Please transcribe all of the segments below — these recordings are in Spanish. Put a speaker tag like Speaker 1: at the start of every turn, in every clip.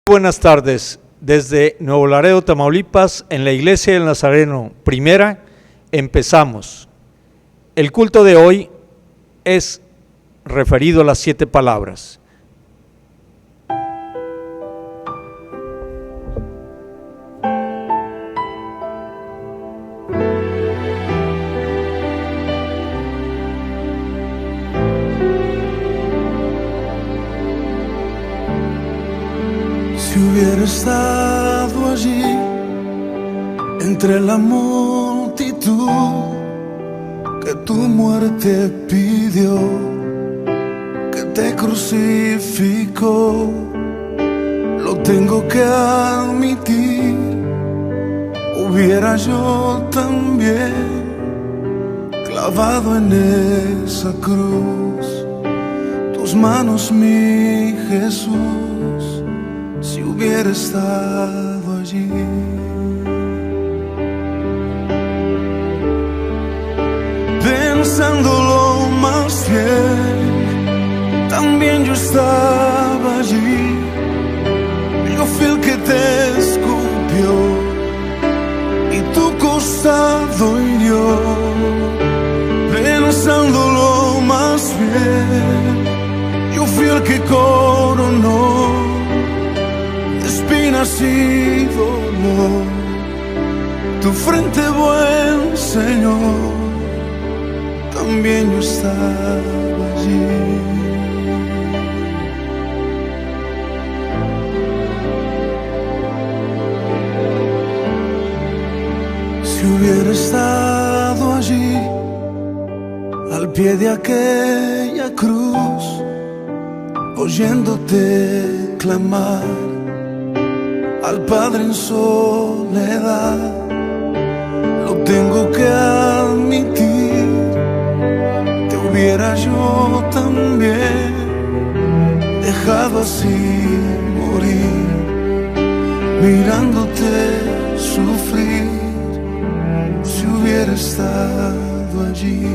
Speaker 1: Buenas tardes. Desde Nuevo Laredo, Tamaulipas, en la Iglesia del Nazareno Primera, empezamos. El culto de hoy es referido a las 7 palabras.
Speaker 2: Si hubiera estado allí entre la multitud que tu muerte pidió, que te crucificó, lo tengo que admitir, hubiera yo también clavado en esa cruz tus manos, mi Jesús. Si hubiera estado allí, pensándolo más bien, también yo estaba allí. Yo fui el que te escupió y tu costado hirió. Pensándolo más bien, yo fui el que coronó espinas y dolor tu frente, buen Señor. También yo estaba allí. Si hubiera estado allí al pie de aquella cruz, oyéndote clamar al Padre en soledad, lo tengo que admitir, te hubiera yo también dejado así morir, mirándote sufrir, si hubiera estado allí.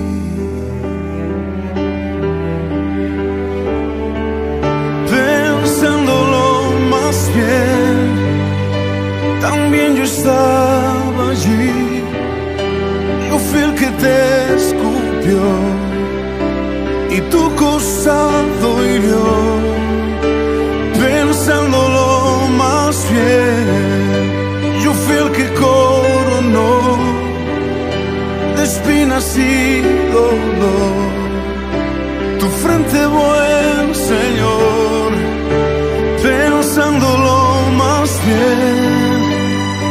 Speaker 2: Pensándolo más bien, también yo estaba allí. Yo fui el que te escupió y tu costado hirió. Pensándolo más bien, yo fui el que coronó de espinas y dolor tu frente, buen Señor. Pensándolo más bien,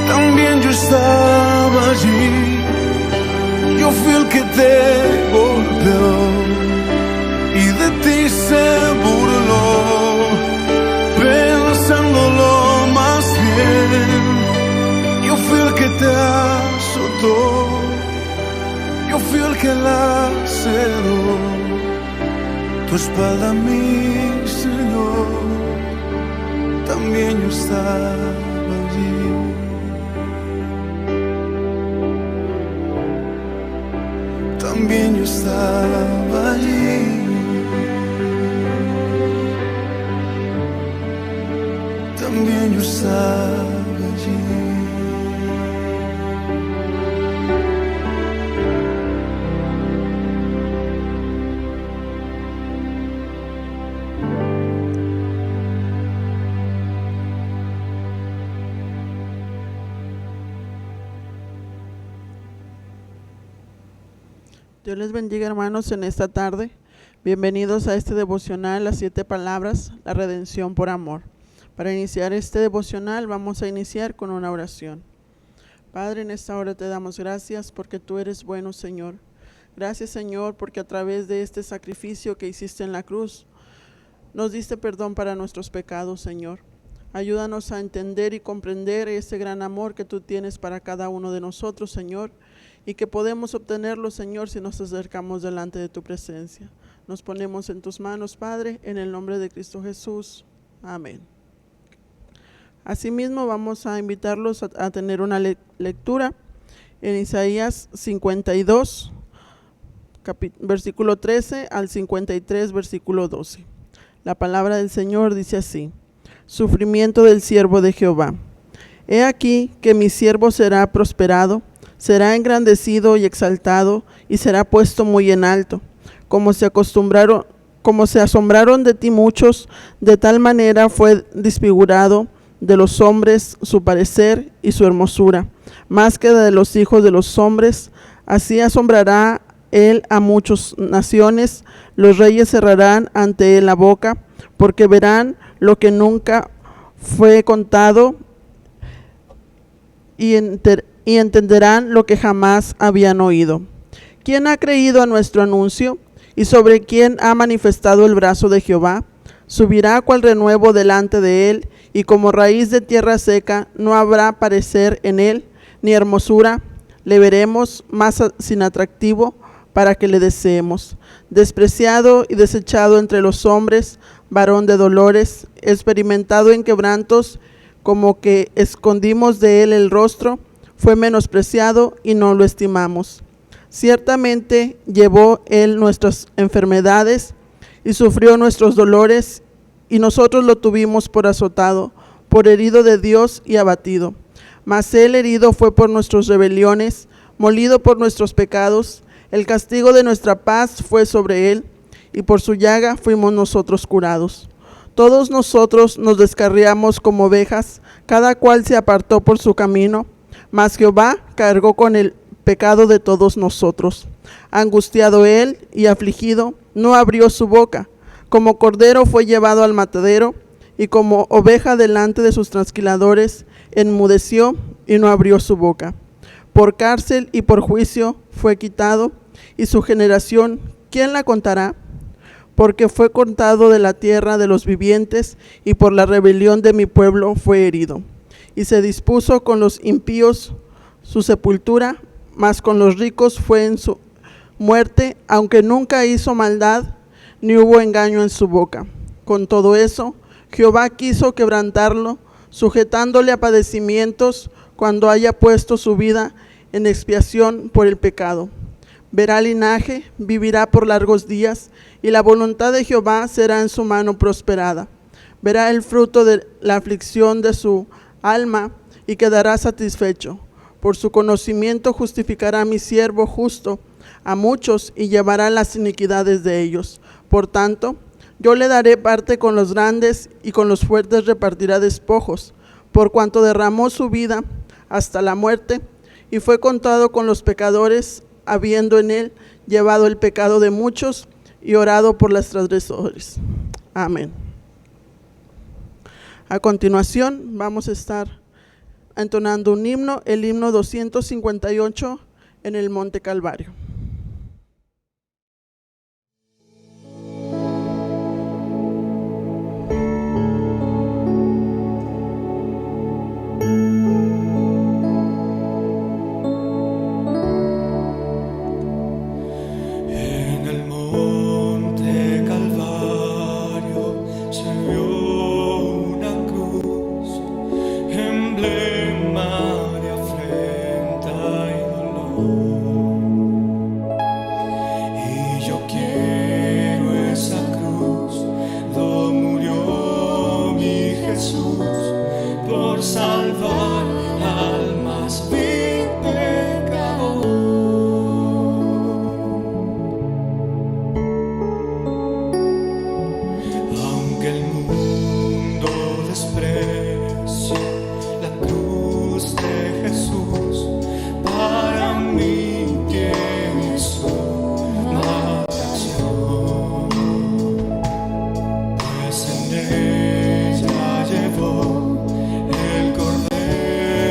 Speaker 2: también yo estaba allí. Yo fui el que te golpeó y de ti se burló. Pensándolo más bien, yo fui el que te azotó, yo fui el que laceró tu espalda, mi Señor. También yo estaba allí. También yo estaba allí. También yo estaba allí.
Speaker 3: Dios les bendiga, hermanos, en esta tarde. Bienvenidos a este devocional, las 7 palabras, la redención por amor. Para iniciar este devocional vamos a iniciar con una oración. Padre, en esta hora te damos gracias porque tú eres bueno, Señor. Gracias, Señor, porque a través de este sacrificio que hiciste en la cruz, nos diste perdón para nuestros pecados, Señor. Ayúdanos a entender y comprender ese gran amor que tú tienes para cada uno de nosotros, Señor, y que podemos obtenerlo, Señor, si nos acercamos delante de tu presencia. Nos ponemos en tus manos, Padre, en el nombre de Cristo Jesús. Amén. Asimismo, vamos a invitarlos a tener una lectura en Isaías 52, versículo 13 al 53, versículo 12. La palabra del Señor dice así: sufrimiento del siervo de Jehová. He aquí que mi siervo será prosperado, será engrandecido y exaltado, y será puesto muy en alto. Como se asombraron de ti muchos, de tal manera fue desfigurado de los hombres su parecer y su hermosura, más que de los hijos de los hombres. Así asombrará él a muchas naciones, los reyes cerrarán ante él la boca, porque verán lo que nunca fue contado y entenderán lo que jamás habían oído. ¿Quién ha creído a nuestro anuncio? ¿Y sobre quién ha manifestado el brazo de Jehová? Subirá cual renuevo delante de él, y como raíz de tierra seca, no habrá parecer en él, ni hermosura. Le veremos más sin atractivo, para que le deseemos. Despreciado y desechado entre los hombres, varón de dolores, experimentado en quebrantos, como que escondimos de él el rostro, fue menospreciado y no lo estimamos. Ciertamente llevó él nuestras enfermedades y sufrió nuestros dolores, y nosotros lo tuvimos por azotado, por herido de Dios y abatido. Mas él herido fue por nuestras rebeliones, molido por nuestros pecados. El castigo de nuestra paz fue sobre él, y por su llaga fuimos nosotros curados. Todos nosotros nos descarriamos como ovejas, cada cual se apartó por su camino, mas Jehová cargó con el pecado de todos nosotros. Angustiado él y afligido, no abrió su boca. Como cordero fue llevado al matadero, y como oveja delante de sus trasquiladores, enmudeció y no abrió su boca. Por cárcel y por juicio fue quitado, y su generación, ¿quién la contará? Porque fue cortado de la tierra de los vivientes, y por la rebelión de mi pueblo fue herido. Y se dispuso con los impíos su sepultura, mas con los ricos fue en su muerte, aunque nunca hizo maldad, ni hubo engaño en su boca. Con todo eso, Jehová quiso quebrantarlo, sujetándole a padecimientos, cuando haya puesto su vida en expiación por el pecado. Verá linaje, vivirá por largos días, y la voluntad de Jehová será en su mano prosperada. Verá el fruto de la aflicción de su alma, y quedará satisfecho. Por su conocimiento justificará mi siervo justo a muchos, y llevará las iniquidades de ellos. Por tanto, yo le daré parte con los grandes, y con los fuertes repartirá despojos, por cuanto derramó su vida hasta la muerte, y fue contado con los pecadores, habiendo en él llevado el pecado de muchos, y orado por los transgresores. Amén. A continuación vamos a estar entonando un himno, el himno 258 en el Monte Calvario.
Speaker 2: Ella llevó el cordero.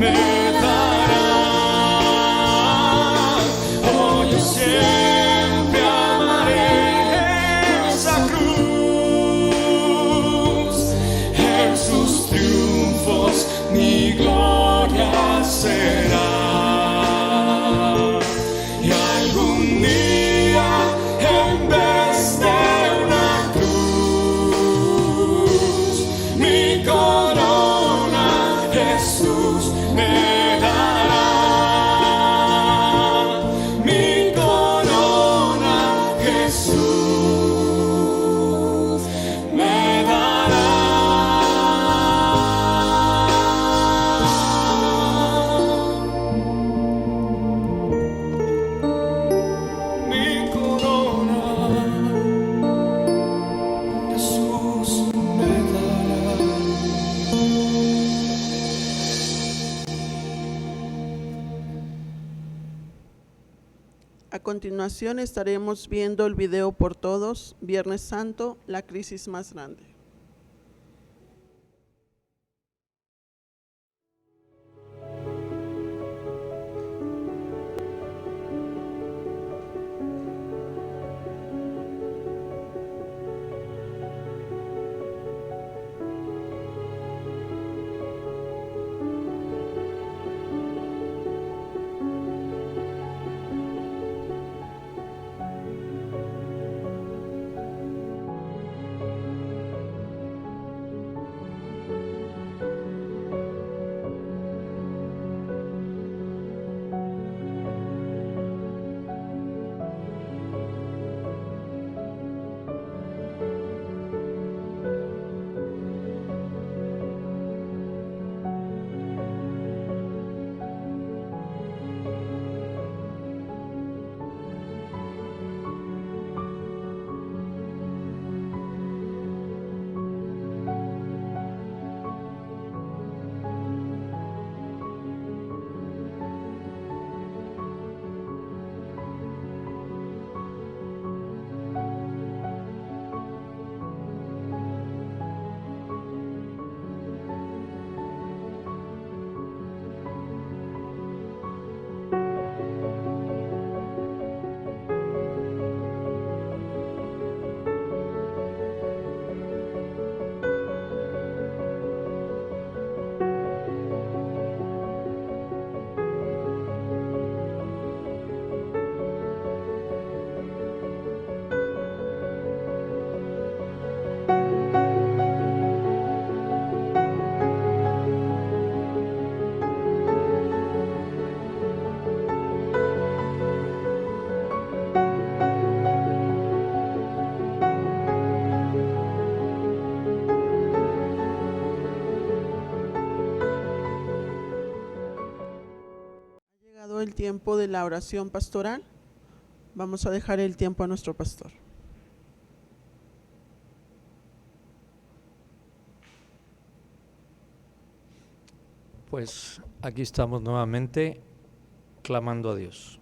Speaker 2: me dará. Oh, yo siempre amaré esa cruz, en sus triunfos mi gloria será. Y algún día, en vez de una cruz, mi corona Jesús me dará. Mi corona Jesús me dará. Mi corona Jesús me dará.
Speaker 3: A continuación estaremos viendo el video por todos, Viernes Santo, la crisis más grande. El tiempo de la oración pastoral. Vamos a dejar el tiempo a nuestro pastor.
Speaker 1: Pues aquí estamos nuevamente clamando a Dios.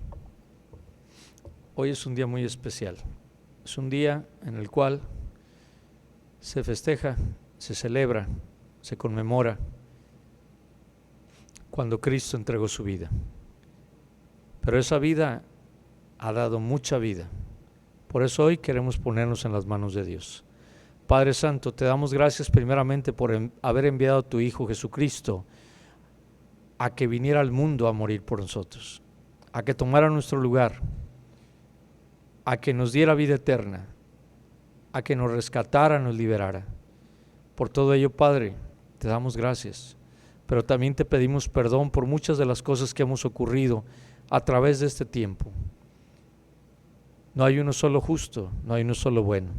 Speaker 1: Hoy es un día muy especial. Es un día en el cual se festeja, se celebra, se conmemora cuando Cristo entregó su vida. Pero esa vida ha dado mucha vida. Por eso hoy queremos ponernos en las manos de Dios. Padre Santo, te damos gracias primeramente por haber enviado a tu Hijo Jesucristo a que viniera al mundo a morir por nosotros, a que tomara nuestro lugar, a que nos diera vida eterna, a que nos rescatara, nos liberara. Por todo ello, Padre, te damos gracias, pero también te pedimos perdón por muchas de las cosas que hemos ocurrido a través de este tiempo. No hay uno solo justo, no hay uno solo bueno.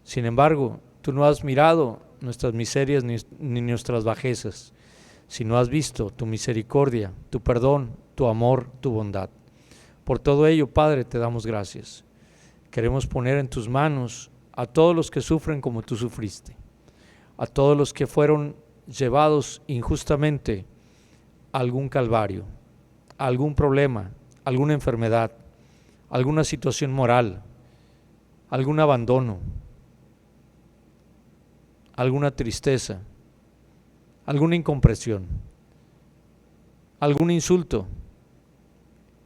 Speaker 1: Sin embargo, tú no has mirado nuestras miserias ni nuestras bajezas, sino has visto tu misericordia, tu perdón, tu amor, tu bondad. Por todo ello, Padre, te damos gracias. Queremos poner en tus manos a todos los que sufren como tú sufriste, a todos los que fueron llevados injustamente a algún calvario, a algún problema, alguna enfermedad, alguna situación moral, algún abandono, alguna tristeza, alguna incomprensión. algún insulto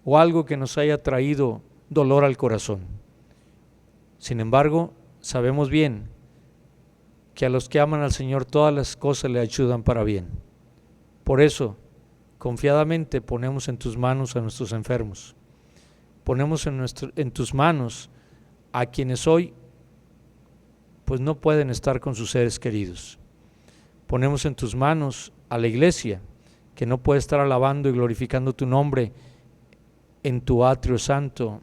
Speaker 1: o algo que nos haya traído dolor al corazón. Sin embargo, sabemos bien que a los que aman al Señor todas las cosas le ayudan para bien. Por eso, confiadamente ponemos en tus manos a nuestros enfermos. Ponemos en tus manos a quienes hoy pues no pueden estar con sus seres queridos. Ponemos en tus manos a la iglesia que no puede estar alabando y glorificando tu nombre en tu atrio santo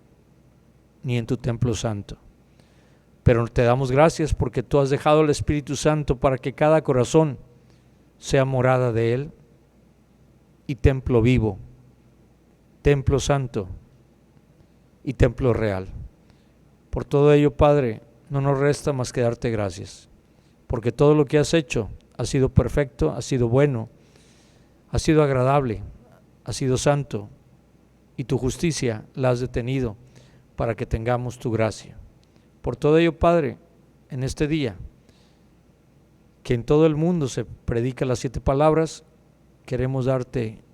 Speaker 1: ni en tu templo santo. Pero te damos gracias porque tú has dejado al Espíritu Santo para que cada corazón sea morada de Él y templo vivo, templo santo y templo real. Por todo ello, Padre, no nos resta más que darte gracias, porque todo lo que has hecho ha sido perfecto, ha sido bueno, ha sido agradable, ha sido santo, y tu justicia la has detenido para que tengamos tu gracia. Por todo ello, Padre, en este día, que en todo el mundo se predica las 7 palabras, queremos darte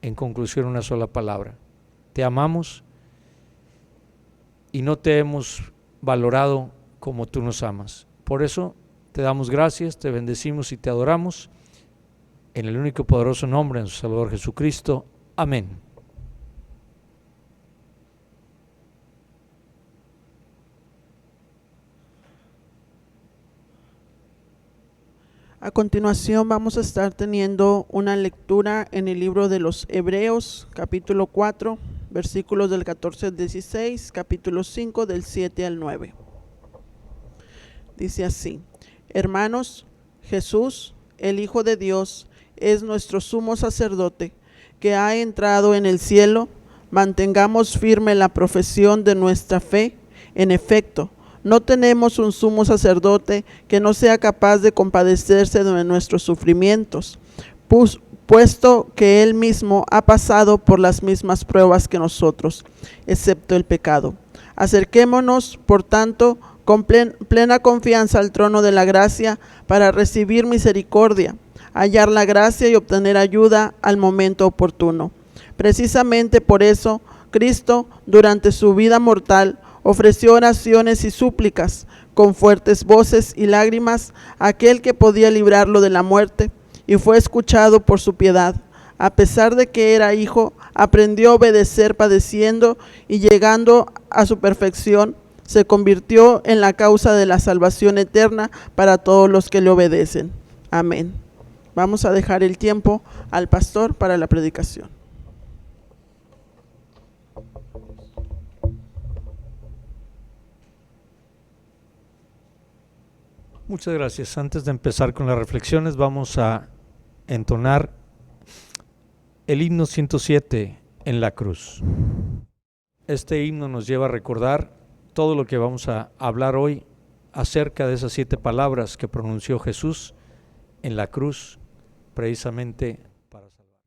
Speaker 1: en conclusión una sola palabra. Te amamos y no te hemos valorado como tú nos amas. Por eso te damos gracias, te bendecimos y te adoramos en el único poderoso nombre de nuestro Salvador Jesucristo. Amén.
Speaker 3: A continuación vamos a estar teniendo una lectura en el libro de los Hebreos, capítulo 4, versículos del 14 al 16, capítulo 5 del 7 al 9. Dice así: Hermanos, Jesús, el Hijo de Dios, es nuestro sumo sacerdote, que ha entrado en el cielo. Mantengamos firme la profesión de nuestra fe. En efecto, no tenemos un sumo sacerdote que no sea capaz de compadecerse de nuestros sufrimientos, puesto que Él mismo ha pasado por las mismas pruebas que nosotros, excepto el pecado. Acerquémonos, por tanto, con plena confianza al trono de la gracia para recibir misericordia, hallar la gracia y obtener ayuda al momento oportuno. Precisamente por eso, Cristo, durante su vida mortal, ofreció oraciones y súplicas con fuertes voces y lágrimas a aquel que podía librarlo de la muerte, y fue escuchado por su piedad. A pesar de que era hijo, aprendió a obedecer padeciendo, y llegando a su perfección, se convirtió en la causa de la salvación eterna para todos los que le obedecen. Amén. Vamos a dejar el tiempo al pastor para la predicación.
Speaker 1: Muchas gracias. Antes de empezar con las reflexiones, vamos a entonar el himno 107, En la cruz. Este himno nos lleva a recordar todo lo que vamos a hablar hoy acerca de esas 7 palabras que pronunció Jesús en la cruz, precisamente para salvar.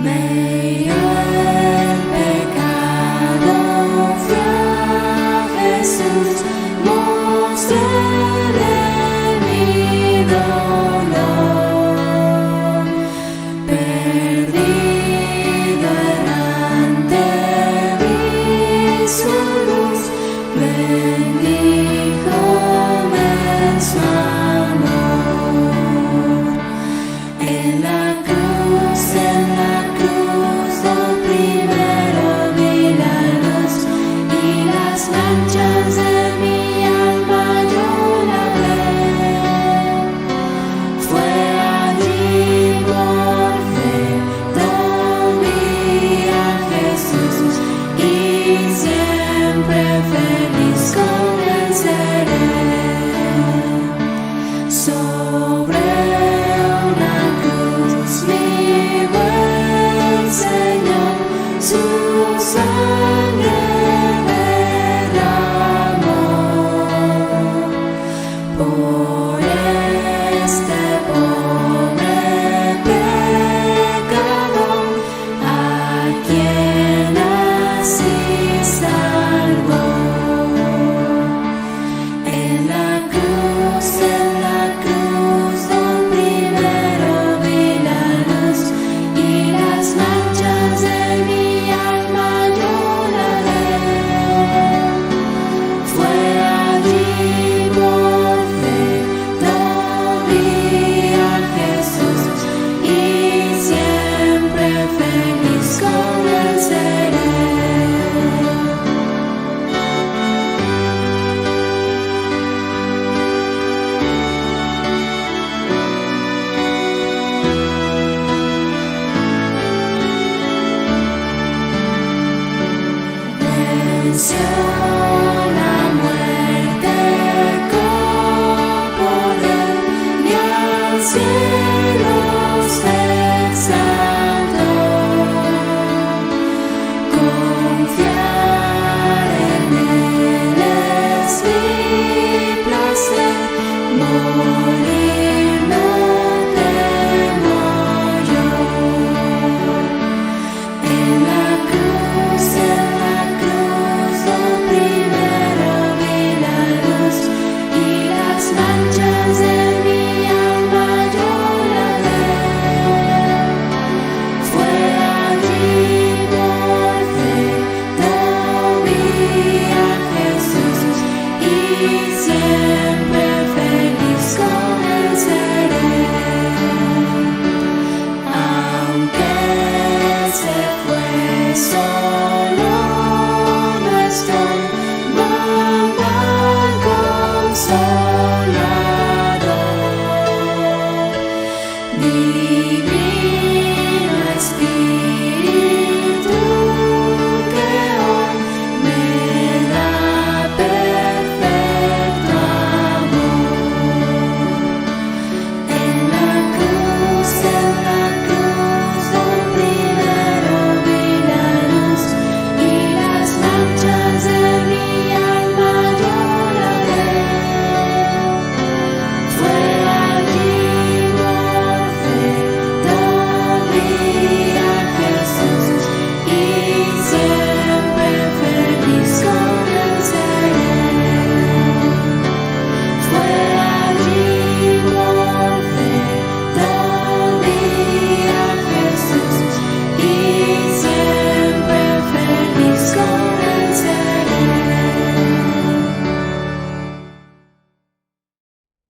Speaker 4: Medio el pecado fui a Jesús, mostraré mi dolor, perdí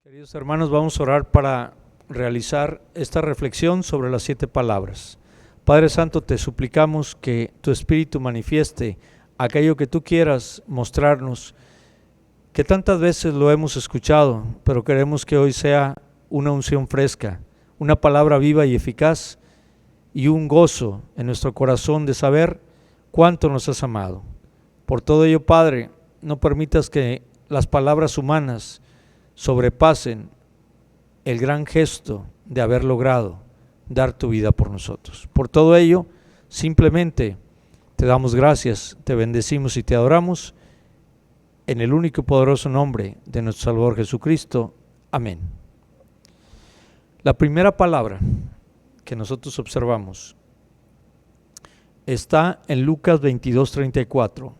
Speaker 1: Queridos hermanos, vamos a orar para realizar esta reflexión sobre las 7 palabras. Padre Santo, te suplicamos que tu Espíritu manifieste aquello que tú quieras mostrarnos, que tantas veces lo hemos escuchado, pero queremos que hoy sea una unción fresca, una palabra viva y eficaz y un gozo en nuestro corazón de saber cuánto nos has amado. Por todo ello, Padre, no permitas que las palabras humanas sobrepasen el gran gesto de haber logrado dar tu vida por nosotros. Por todo ello, simplemente te damos gracias, te bendecimos y te adoramos en el único y poderoso nombre de nuestro Salvador Jesucristo. Amén. La primera palabra que nosotros observamos está en Lucas 22:34.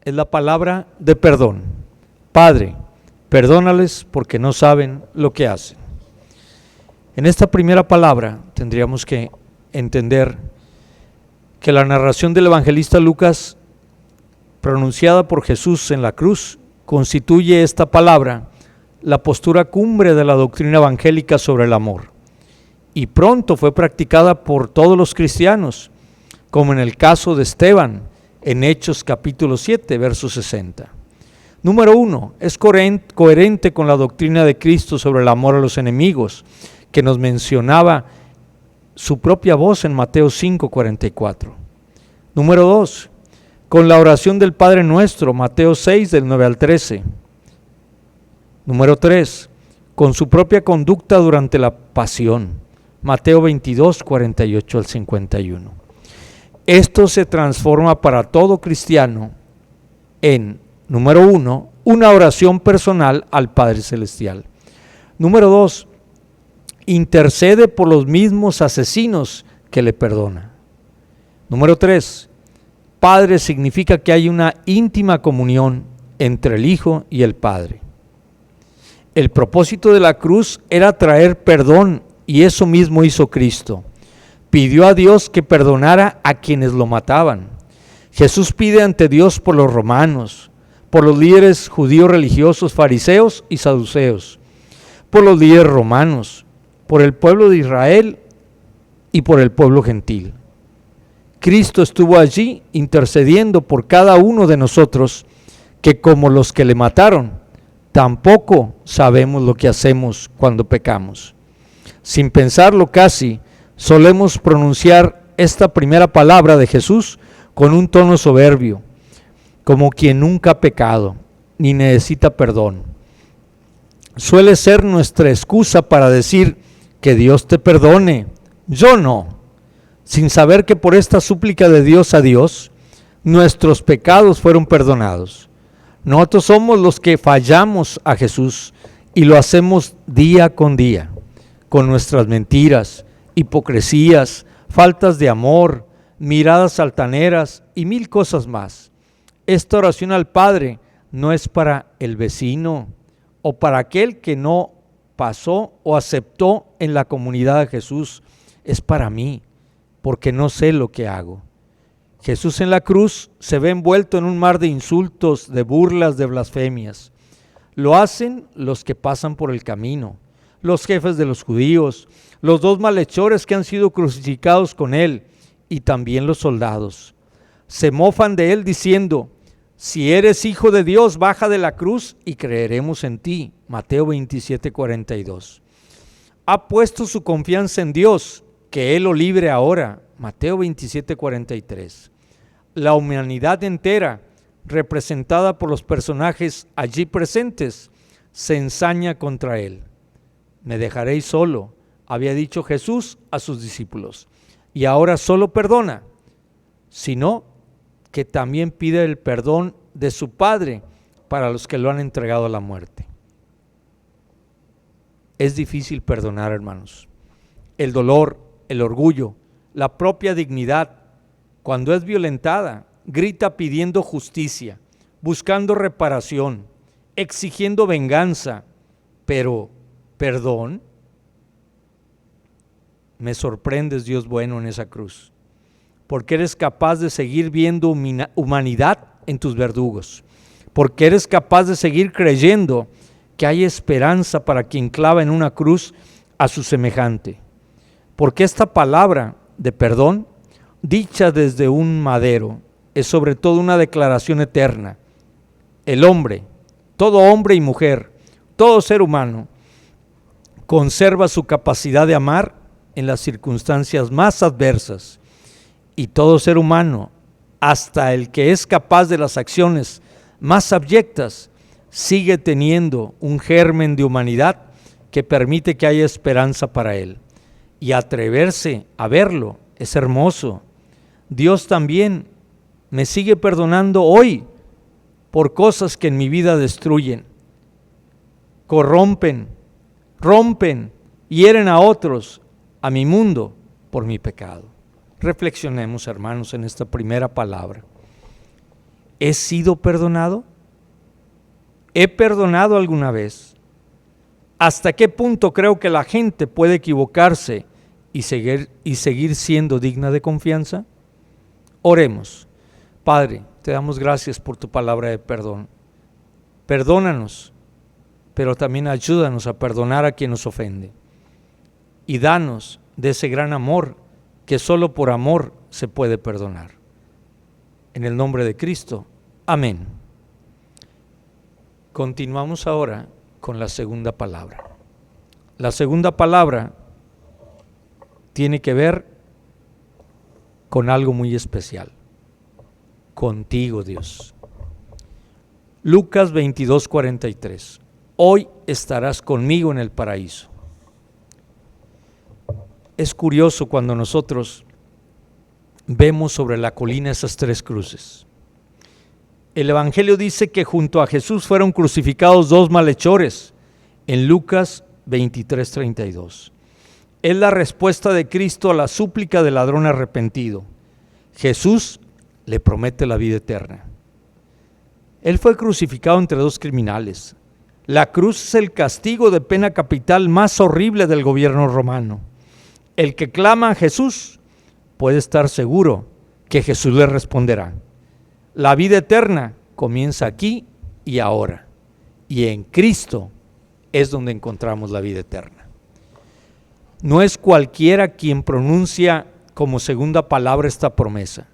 Speaker 1: Es la palabra de perdón. Padre, perdónales porque no saben lo que hacen. En esta primera palabra tendríamos que entender que la narración del evangelista Lucas, pronunciada por Jesús en la cruz, constituye esta palabra la postura cumbre de la doctrina evangélica sobre el amor, y pronto fue practicada por todos los cristianos, como en el caso de Esteban, en Hechos capítulo 7, verso 60. Número 1, es coherente con la doctrina de Cristo sobre el amor a los enemigos, que nos mencionaba su propia voz en Mateo 5:44. Número 2, con la oración del Padre Nuestro, Mateo 6, del 9 al 13. Número 3, con su propia conducta durante la pasión, Mateo 22, 48 al 51. Esto se transforma para todo cristiano en, número 1, una oración personal al Padre Celestial. Número 2, intercede por los mismos asesinos que le perdona. Número 3, Padre significa que hay una íntima comunión entre el Hijo y el Padre. El propósito de la cruz era traer perdón, y eso mismo hizo Cristo. Pidió a Dios que perdonara a quienes lo mataban. Jesús pide ante Dios por los romanos, por los líderes judíos religiosos, fariseos y saduceos, por los líderes romanos, por el pueblo de Israel y por el pueblo gentil. Cristo estuvo allí intercediendo por cada uno de nosotros, que como los que le mataron, tampoco sabemos lo que hacemos cuando pecamos. Sin pensarlo casi, solemos pronunciar esta primera palabra de Jesús con un tono soberbio, como quien nunca ha pecado, ni necesita perdón. Suele ser nuestra excusa para decir que Dios te perdone, yo no, sin saber que por esta súplica de Dios a Dios, nuestros pecados fueron perdonados. Nosotros somos los que fallamos a Jesús y lo hacemos día con día, con nuestras mentiras, hipocresías, faltas de amor, miradas altaneras y mil cosas más. Esta oración al Padre no es para el vecino o para aquel que no pasó o aceptó en la comunidad de Jesús, es para mí, porque no sé lo que hago. Jesús en la cruz se ve envuelto en un mar de insultos, de burlas, de blasfemias. Lo hacen los que pasan por el camino, los jefes de los judíos, los dos malhechores que han sido crucificados con él y también los soldados. Se mofan de él diciendo: si eres hijo de Dios, baja de la cruz y creeremos en ti. Mateo 27:42. Ha puesto su confianza en Dios, que él lo libre ahora. Mateo 27:43. La humanidad entera, representada por los personajes allí presentes, se ensaña contra él. Me dejaréis solo, había dicho Jesús a sus discípulos, y ahora solo perdona, sino que también pide el perdón de su Padre para los que lo han entregado a la muerte. Es difícil perdonar, hermanos. El dolor, el orgullo, la propia dignidad, cuando es violentada, grita pidiendo justicia, buscando reparación, exigiendo venganza, pero perdón. Me sorprendes, Dios bueno, en esa cruz, porque eres capaz de seguir viendo humanidad en tus verdugos, porque eres capaz de seguir creyendo que hay esperanza para quien clava en una cruz a su semejante, porque esta palabra de perdón, dicha desde un madero, es sobre todo una declaración eterna. El hombre, todo hombre y mujer, todo ser humano, conserva su capacidad de amar en las circunstancias más adversas, y todo ser humano, hasta el que es capaz de las acciones más abyectas, sigue teniendo un germen de humanidad que permite que haya esperanza para él, y atreverse a verlo es hermoso. Dios también me sigue perdonando hoy por cosas que en mi vida destruyen, corrompen, rompen, hieren a otros, a mi mundo, por mi pecado. Reflexionemos, hermanos, en esta primera palabra. ¿He sido perdonado? ¿He perdonado alguna vez? ¿Hasta qué punto creo que la gente puede equivocarse y seguir siendo digna de confianza? Oremos. Padre, te damos gracias por tu palabra de perdón. Perdónanos, pero también ayúdanos a perdonar a quien nos ofende. Y danos de ese gran amor que solo por amor se puede perdonar. En el nombre de Cristo. Amén. Continuamos ahora con la segunda palabra. La segunda palabra tiene que ver con algo muy especial. Contigo, Dios. Lucas 22:43. Hoy estarás conmigo en el paraíso. Es curioso cuando nosotros vemos sobre la colina esas tres cruces. El Evangelio dice que junto a Jesús fueron crucificados dos malhechores, en Lucas 23:32. Es la respuesta de Cristo a la súplica del ladrón arrepentido. Jesús le promete la vida eterna. Él fue crucificado entre dos criminales. La cruz es el castigo de pena capital más horrible del gobierno romano. El que clama a Jesús puede estar seguro que Jesús le responderá. La vida eterna comienza aquí y ahora, y en Cristo es donde encontramos la vida eterna. No es cualquiera quien pronuncia como segunda palabra esta promesa.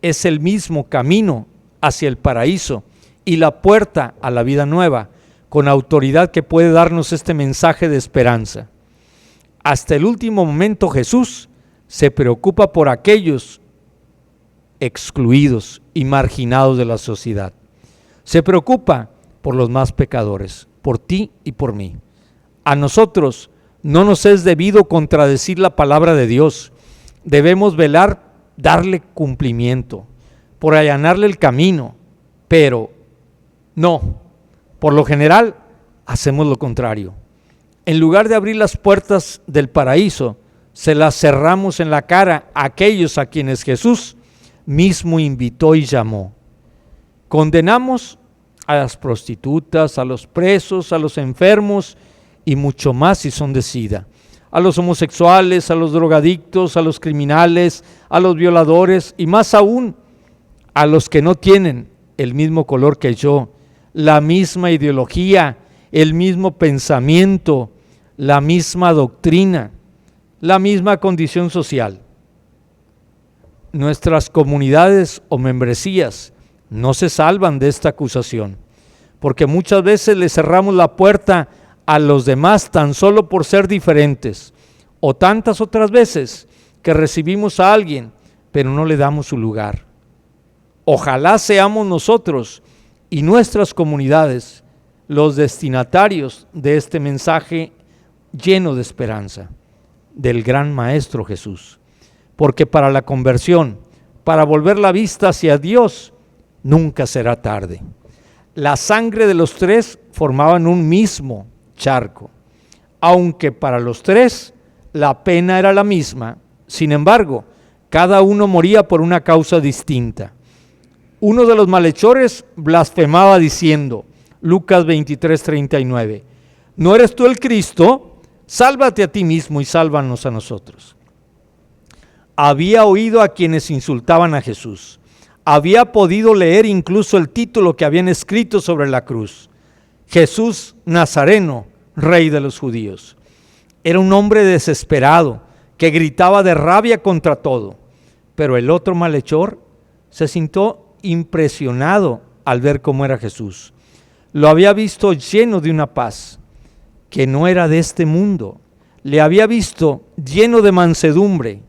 Speaker 1: Es el mismo camino hacia el paraíso y la puerta a la vida nueva, con autoridad que puede darnos este mensaje de esperanza. Hasta el último momento Jesús se preocupa por aquellos excluidos y marginados de la sociedad. Se preocupa por los más pecadores, por ti y por mí. A nosotros no nos es debido contradecir la palabra de Dios. Debemos velar, darle cumplimiento, por allanarle el camino, pero no, por lo general hacemos lo contrario. En lugar de abrir las puertas del paraíso, se las cerramos en la cara a aquellos a quienes Jesús mismo invitó y llamó. Condenamos a las prostitutas, a los presos, a los enfermos y mucho más si son de SIDA, a los homosexuales, a los drogadictos, a los criminales, a los violadores y más aún a los que no tienen el mismo color que yo, la misma ideología, el mismo pensamiento, la misma doctrina, la misma condición social. Nuestras comunidades o membresías no se salvan de esta acusación, porque muchas veces le cerramos la puerta a los demás tan solo por ser diferentes, o tantas otras veces que recibimos a alguien, pero no le damos su lugar. Ojalá seamos nosotros y nuestras comunidades los destinatarios de este mensaje lleno de esperanza del gran Maestro Jesús, porque para la conversión, para volver la vista hacia Dios, nunca será tarde. La sangre de los tres formaban un mismo charco, aunque para los tres la pena era la misma. Sin embargo, cada uno moría por una causa distinta. Uno de los malhechores blasfemaba diciendo, Lucas 23:39, ¿no eres tú el Cristo? Sálvate a ti mismo y sálvanos a nosotros. Había oído a quienes insultaban a Jesús. Había podido leer incluso el título que habían escrito sobre la cruz: Jesús Nazareno, Rey de los Judíos. Era un hombre desesperado que gritaba de rabia contra todo. Pero el otro malhechor se sintió impresionado al ver cómo era Jesús. Lo había visto lleno de una paz que no era de este mundo. Le había visto lleno de mansedumbre.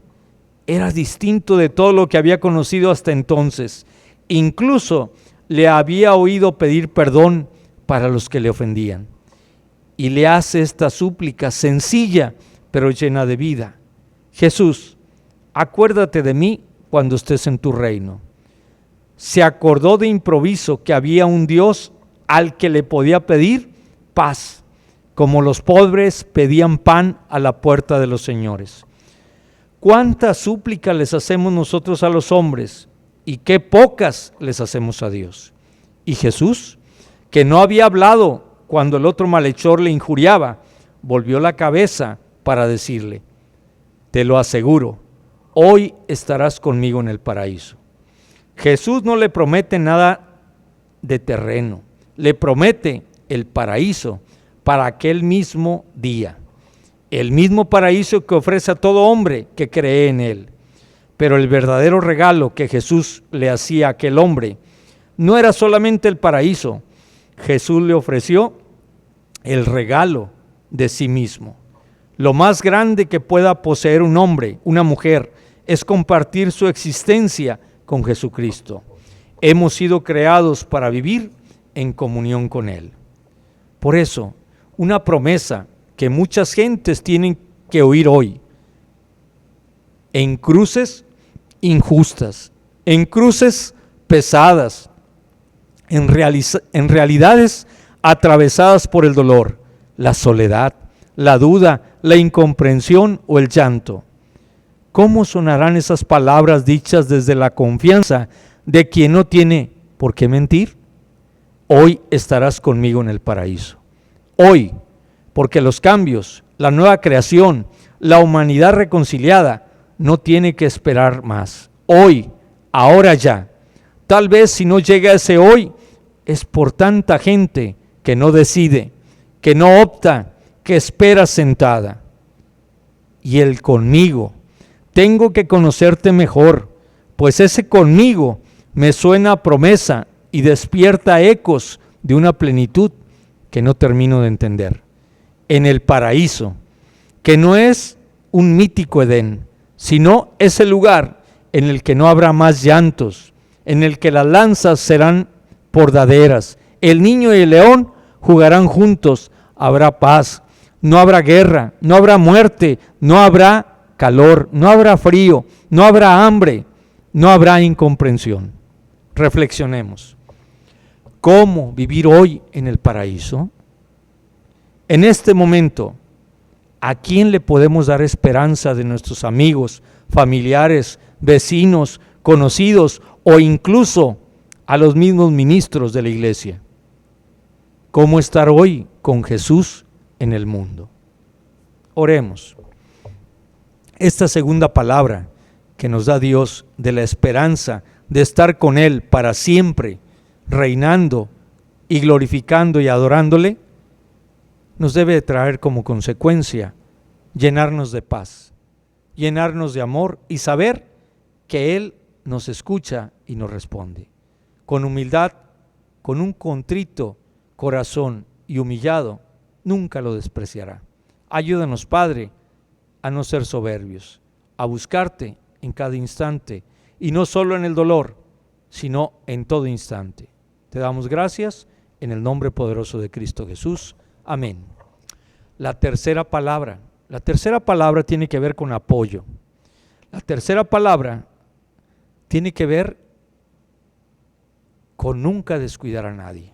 Speaker 1: Era distinto de todo lo que había conocido hasta entonces. Incluso le había oído pedir perdón para los que le ofendían. Y le hace esta súplica sencilla, pero llena de vida: Jesús, acuérdate de mí cuando estés en tu reino. Se acordó de improviso que había un Dios al que le podía pedir paz, como los pobres pedían pan a la puerta de los señores. ¿Cuántas súplicas les hacemos nosotros a los hombres y qué pocas les hacemos a Dios? Y Jesús, que no había hablado cuando el otro malhechor le injuriaba, volvió la cabeza para decirle: te lo aseguro, hoy estarás conmigo en el paraíso. Jesús no le promete nada de terreno, le promete el paraíso para aquel mismo día. El mismo paraíso que ofrece a todo hombre que cree en él. Pero el verdadero regalo que Jesús le hacía a aquel hombre no era solamente el paraíso. Jesús le ofreció el regalo de sí mismo. Lo más grande que pueda poseer un hombre, una mujer, es compartir su existencia con Jesucristo. Hemos sido creados para vivir en comunión con Él. Por eso, una promesa que muchas gentes tienen que oír hoy: en cruces injustas, en cruces pesadas, en realidades atravesadas por el dolor, la soledad, la duda, la incomprensión o el llanto. ¿Cómo sonarán esas palabras dichas desde la confianza de quien no tiene por qué mentir? Hoy estarás conmigo en el paraíso. Hoy, porque los cambios, la nueva creación, la humanidad reconciliada no tiene que esperar más. Hoy, ahora ya. Tal vez si no llega ese hoy, es por tanta gente que no decide, que no opta, que espera sentada. Y el conmigo, tengo que conocerte mejor, pues ese conmigo me suena a promesa y despierta ecos de una plenitud que no termino de entender. En el paraíso, que no es un mítico Edén, sino es el lugar en el que no habrá más llantos, en el que las lanzas serán pordaderas, el niño y el león jugarán juntos, habrá paz, no habrá guerra, no habrá muerte, no habrá calor, no habrá frío, no habrá hambre, no habrá incomprensión. Reflexionemos. ¿Cómo vivir hoy en el paraíso? En este momento, ¿a quién le podemos dar esperanza de nuestros amigos, familiares, vecinos, conocidos o incluso a los mismos ministros de la iglesia? ¿Cómo estar hoy con Jesús en el mundo? Oremos. Esta segunda palabra que nos da Dios de la esperanza de estar con Él para siempre, reinando y glorificando y adorándole, nos debe traer como consecuencia llenarnos de paz, llenarnos de amor y saber que Él nos escucha y nos responde. Con humildad, con un contrito corazón y humillado, nunca lo despreciará. Ayúdanos, Padre, a no ser soberbios, a buscarte en cada instante y no solo en el dolor, sino en todo instante. Te damos gracias en el nombre poderoso de Cristo Jesús. Amén. La tercera palabra tiene que ver con apoyo. La tercera palabra tiene que ver con nunca descuidar a nadie.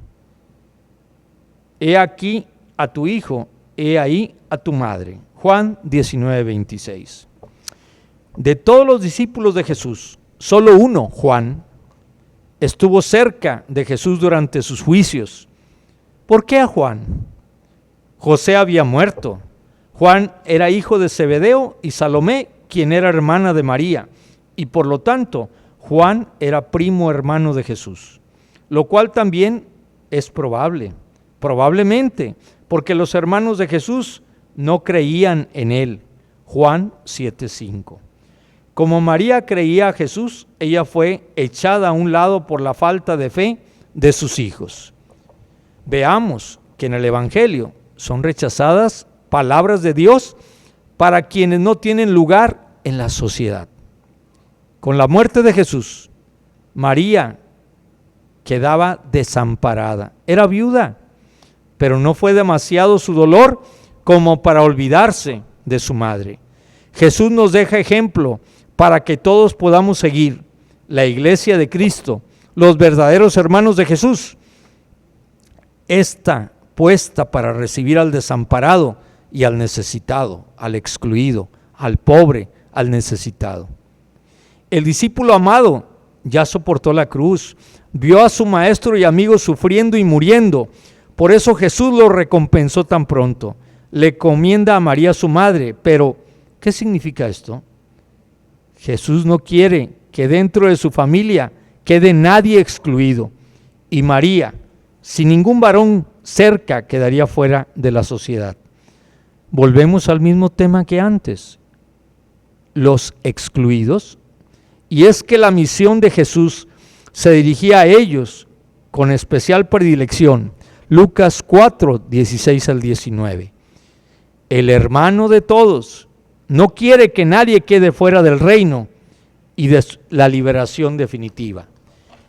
Speaker 1: He aquí a tu hijo, he ahí a tu madre. Juan 19:26. De todos los discípulos de Jesús, solo uno, Juan, estuvo cerca de Jesús durante sus juicios. ¿Por qué a Juan? José había muerto. Juan era hijo de Zebedeo y Salomé, quien era hermana de María, y por lo tanto Juan era primo hermano de Jesús, lo cual también es probablemente, porque los hermanos de Jesús no creían en él. Juan 7:5. Como María creía a Jesús, ella fue echada a un lado por la falta de fe de sus hijos. Veamos que en el Evangelio son rechazadas palabras de Dios para quienes no tienen lugar en la sociedad. Con la muerte de Jesús, María quedaba desamparada. Era viuda, pero no fue demasiado su dolor como para olvidarse de su madre. Jesús nos deja ejemplo para que todos podamos seguir. La iglesia de Cristo, los verdaderos hermanos de Jesús, está puesta para recibir al desamparado y al necesitado, al excluido, al pobre, al necesitado. El discípulo amado ya soportó la cruz, vio a su maestro y amigo sufriendo y muriendo. Por eso Jesús lo recompensó tan pronto. Le encomienda a María su madre. Pero, ¿qué significa esto? Jesús no quiere que dentro de su familia quede nadie excluido. Y María, sin ningún varón cerca, quedaría fuera de la sociedad. Volvemos al mismo tema que antes, los excluidos. Y es que la misión de Jesús se dirigía a ellos con especial predilección. Lucas 4, 16 al 19. El hermano de todos no quiere que nadie quede fuera del reino y de la liberación definitiva.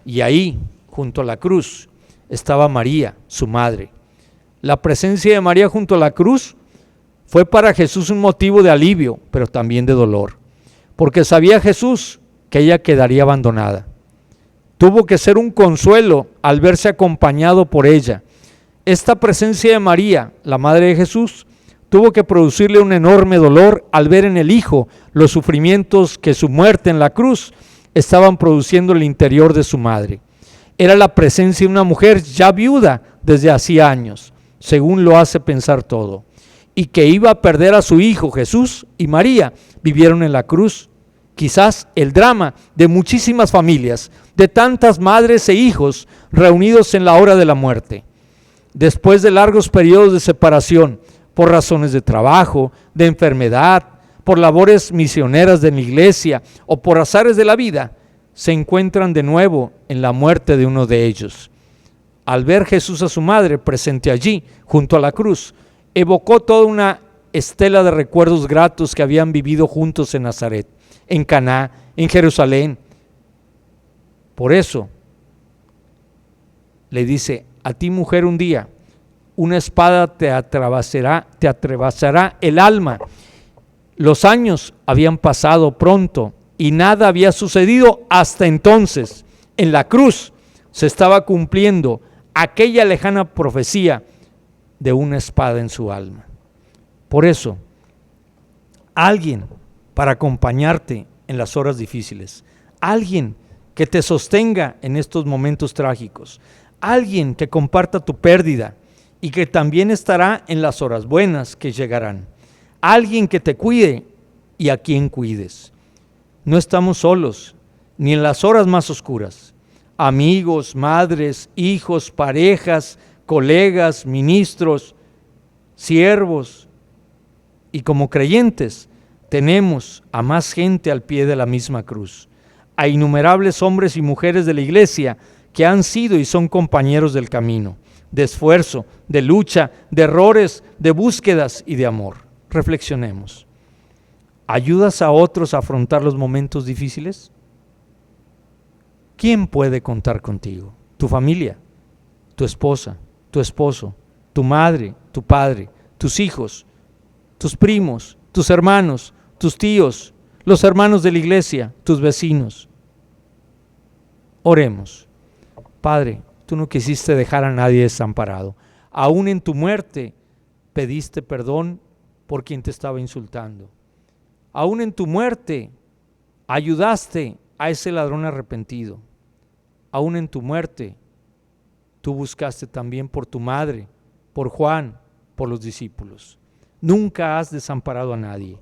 Speaker 1: Y ahí, junto a la cruz, estaba María, su madre. La presencia de María junto a la cruz fue para Jesús un motivo de alivio, pero también de dolor, porque sabía Jesús que ella quedaría abandonada. Tuvo que ser un consuelo al verse acompañado por ella. Esta presencia de María, la madre de Jesús, tuvo que producirle un enorme dolor al ver en el Hijo los sufrimientos que su muerte en la cruz estaban produciendo en el interior de su madre. Era la presencia de una mujer ya viuda desde hacía años, según lo hace pensar todo, y que iba a perder a su hijo. Jesús y María vivieron en la cruz quizás el drama de muchísimas familias, de tantas madres e hijos reunidos en la hora de la muerte. Después de largos periodos de separación, por razones de trabajo, de enfermedad, por labores misioneras de la iglesia o por azares de la vida, se encuentran de nuevo en la muerte de uno de ellos. Al ver Jesús a su madre presente allí, junto a la cruz, evocó toda una estela de recuerdos gratos que habían vivido juntos en Nazaret, en Caná, en Jerusalén. Por eso le dice: a ti, mujer, un día una espada te atravesará el alma. Los años habían pasado pronto y nada había sucedido hasta entonces. En la cruz se estaba cumpliendo aquella lejana profecía de una espada en su alma. Por eso, alguien para acompañarte en las horas difíciles, alguien que te sostenga en estos momentos trágicos, alguien que comparta tu pérdida y que también estará en las horas buenas que llegarán, alguien que te cuide y a quien cuides. No estamos solos, ni en las horas más oscuras. Amigos, madres, hijos, parejas, colegas, ministros, siervos, y como creyentes tenemos a más gente al pie de la misma cruz, a innumerables hombres y mujeres de la iglesia que han sido y son compañeros del camino, de esfuerzo, de lucha, de errores, de búsquedas y de amor. Reflexionemos. ¿Ayudas a otros a afrontar los momentos difíciles? ¿Quién puede contar contigo? ¿Tu familia? ¿Tu esposa? ¿Tu esposo? ¿Tu madre? ¿Tu padre? ¿Tus hijos? ¿Tus primos? ¿Tus hermanos? ¿Tus tíos? ¿Los hermanos de la iglesia? ¿Tus vecinos? Oremos. Padre, tú no quisiste dejar a nadie desamparado. Aún en tu muerte pediste perdón por quien te estaba insultando. Aún en tu muerte ayudaste a ese ladrón arrepentido. Aún en tu muerte tú buscaste también por tu madre, por Juan, por los discípulos. Nunca has desamparado a nadie.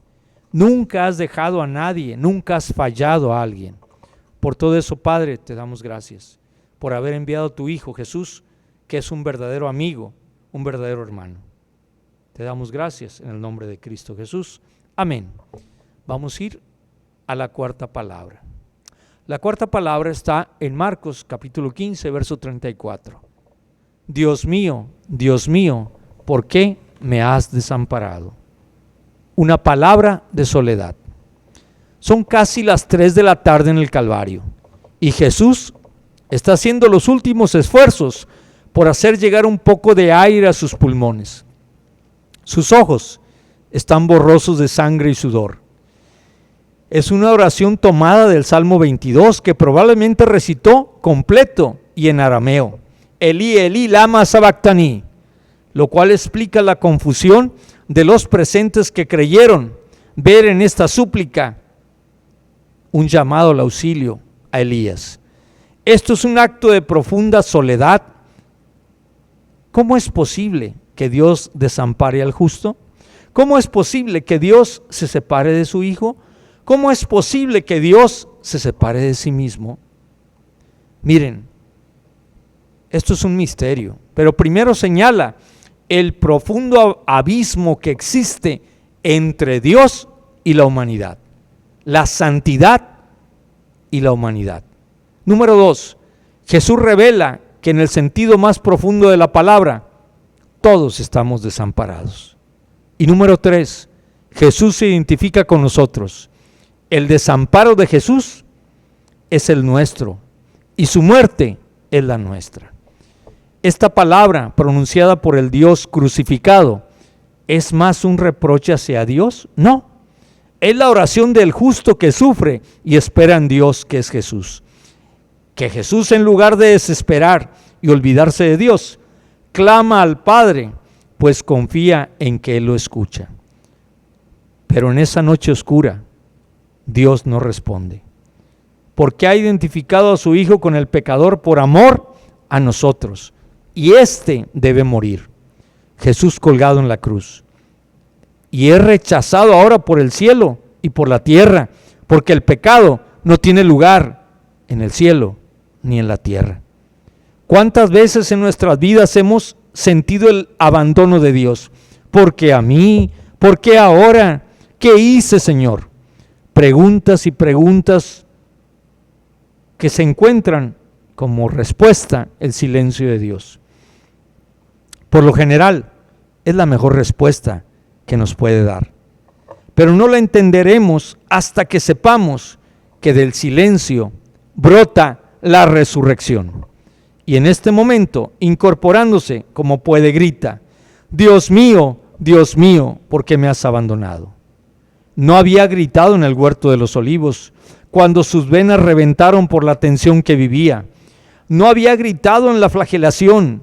Speaker 1: Nunca has dejado a nadie. Nunca has fallado a alguien. Por todo eso, Padre, te damos gracias por haber enviado a tu Hijo Jesús, que es un verdadero amigo, un verdadero hermano. Te damos gracias en el nombre de Cristo Jesús. Amén. Vamos a ir a la cuarta palabra. La cuarta palabra está en Marcos capítulo 15, verso 34. Dios mío, ¿por qué me has desamparado? Una palabra de soledad. Son casi las 3 de la tarde en el Calvario y Jesús está haciendo los últimos esfuerzos por hacer llegar un poco de aire a sus pulmones. Sus ojos están borrosos de sangre y sudor. Es una oración tomada del Salmo 22 que probablemente recitó completo y en arameo. Elí, Elí, lama sabactani, lo cual explica la confusión de los presentes que creyeron ver en esta súplica un llamado al auxilio a Elías. Esto es un acto de profunda soledad. ¿Cómo es posible que Dios desampare al justo? ¿Cómo es posible que Dios se separe de su Hijo? ¿Cómo es posible que Dios se separe de sí mismo? Miren, esto es un misterio, pero primero señala el profundo abismo que existe entre Dios y la humanidad, la santidad y la humanidad. Número 2, Jesús revela que en el sentido más profundo de la palabra, todos estamos desamparados. Y número 3, Jesús se identifica con nosotros. El desamparo de Jesús es el nuestro y su muerte es la nuestra. Esta palabra pronunciada por el Dios crucificado, ¿es más un reproche hacia Dios? No, es la oración del justo que sufre y espera en Dios, que es Jesús. Que Jesús, en lugar de desesperar y olvidarse de Dios, clama al Padre, pues confía en que Él lo escucha. Pero en esa noche oscura, Dios no responde, porque ha identificado a su Hijo con el pecador por amor a nosotros, y éste debe morir. Jesús colgado en la cruz, y es rechazado ahora por el cielo y por la tierra, porque el pecado no tiene lugar en el cielo ni en la tierra. ¿Cuántas veces en nuestras vidas hemos sentido el abandono de Dios? ¿Por qué a mí? ¿Por qué ahora? ¿Qué hice, Señor? Preguntas y preguntas que se encuentran como respuesta el silencio de Dios. Por lo general, es la mejor respuesta que nos puede dar. Pero no la entenderemos hasta que sepamos que del silencio brota la resurrección. Y en este momento, incorporándose como puede, grita: Dios mío, ¿por qué me has abandonado? No había gritado en el huerto de los olivos, cuando sus venas reventaron por la tensión que vivía. No había gritado en la flagelación,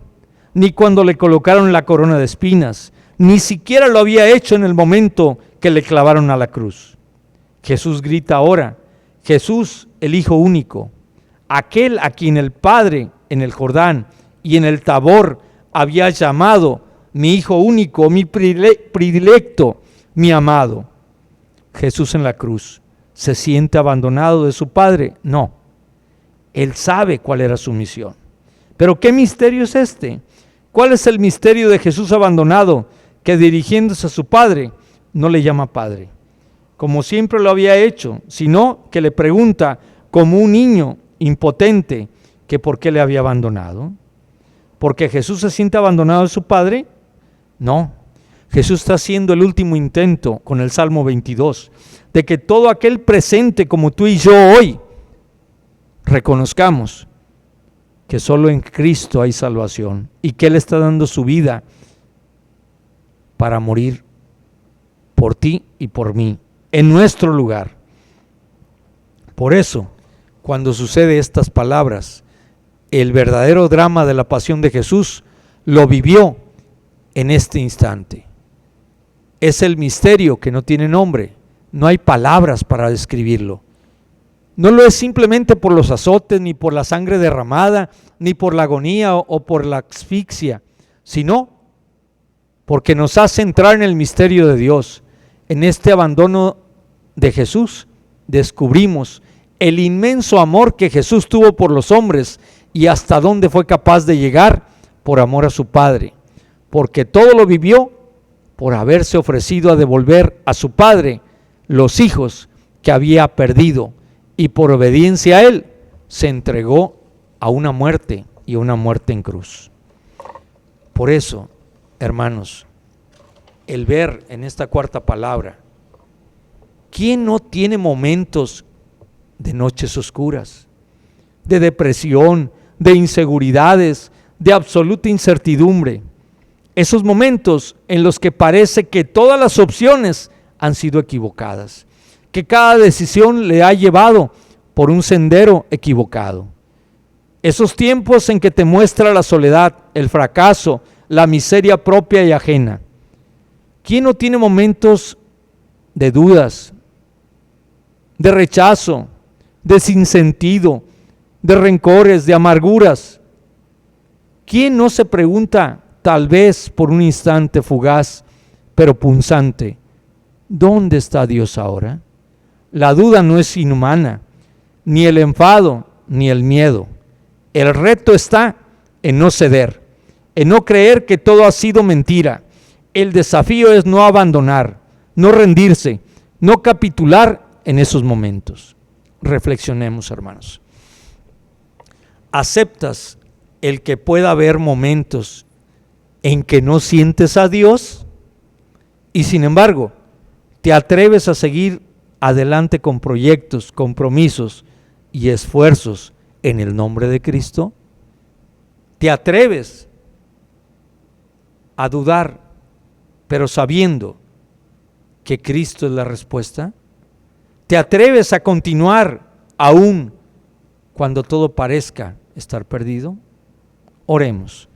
Speaker 1: ni cuando le colocaron la corona de espinas. Ni siquiera lo había hecho en el momento que le clavaron a la cruz. Jesús grita ahora: Jesús, el Hijo único, aquel a quien el Padre en el Jordán y en el Tabor había llamado mi Hijo único, mi predilecto, mi amado. Jesús en la cruz, ¿se siente abandonado de su Padre? No. Él sabe cuál era su misión. Pero ¿qué misterio es este? ¿Cuál es el misterio de Jesús abandonado, que dirigiéndose a su Padre no le llama Padre, como siempre lo había hecho, sino que le pregunta como un niño impotente que por qué le había abandonado? ¿Porque Jesús se siente abandonado de su Padre? No. Jesús está haciendo el último intento con el Salmo 22, de que todo aquel presente como tú y yo hoy reconozcamos que solo en Cristo hay salvación y que Él está dando su vida para morir por ti y por mí, en nuestro lugar. Por eso, cuando sucede estas palabras, el verdadero drama de la pasión de Jesús lo vivió en este instante. Es el misterio que no tiene nombre, no hay palabras para describirlo. No lo es simplemente por los azotes, ni por la sangre derramada, ni por la agonía o por la asfixia, sino porque nos hace entrar en el misterio de Dios. En este abandono de Jesús descubrimos el inmenso amor que Jesús tuvo por los hombres y hasta dónde fue capaz de llegar por amor a su Padre, porque todo lo vivió por haberse ofrecido a devolver a su Padre los hijos que había perdido, y por obediencia a Él se entregó a una muerte, y a una muerte en cruz. Por eso, hermanos, el ver en esta cuarta palabra, ¿quién no tiene momentos de noches oscuras, de depresión, de inseguridades, de absoluta incertidumbre? Esos momentos en los que parece que todas las opciones han sido equivocadas, que cada decisión le ha llevado por un sendero equivocado. Esos tiempos en que te muestra la soledad, el fracaso, la miseria propia y ajena. ¿Quién no tiene momentos de dudas, de rechazo, de sinsentido, de rencores, de amarguras? ¿Quién no se pregunta, tal vez por un instante fugaz, pero punzante, ¿dónde está Dios ahora? La duda no es inhumana, ni el enfado, ni el miedo. El reto está en no ceder, en no creer que todo ha sido mentira. El desafío es no abandonar, no rendirse, no capitular en esos momentos. Reflexionemos, hermanos. ¿Aceptas el que pueda haber momentos en que no sientes a Dios? Y sin embargo, ¿te atreves a seguir adelante con proyectos, compromisos y esfuerzos en el nombre de Cristo? ¿Te atreves a dudar, pero sabiendo que Cristo es la respuesta? ¿Te atreves a continuar aún cuando todo parezca estar perdido? Oremos.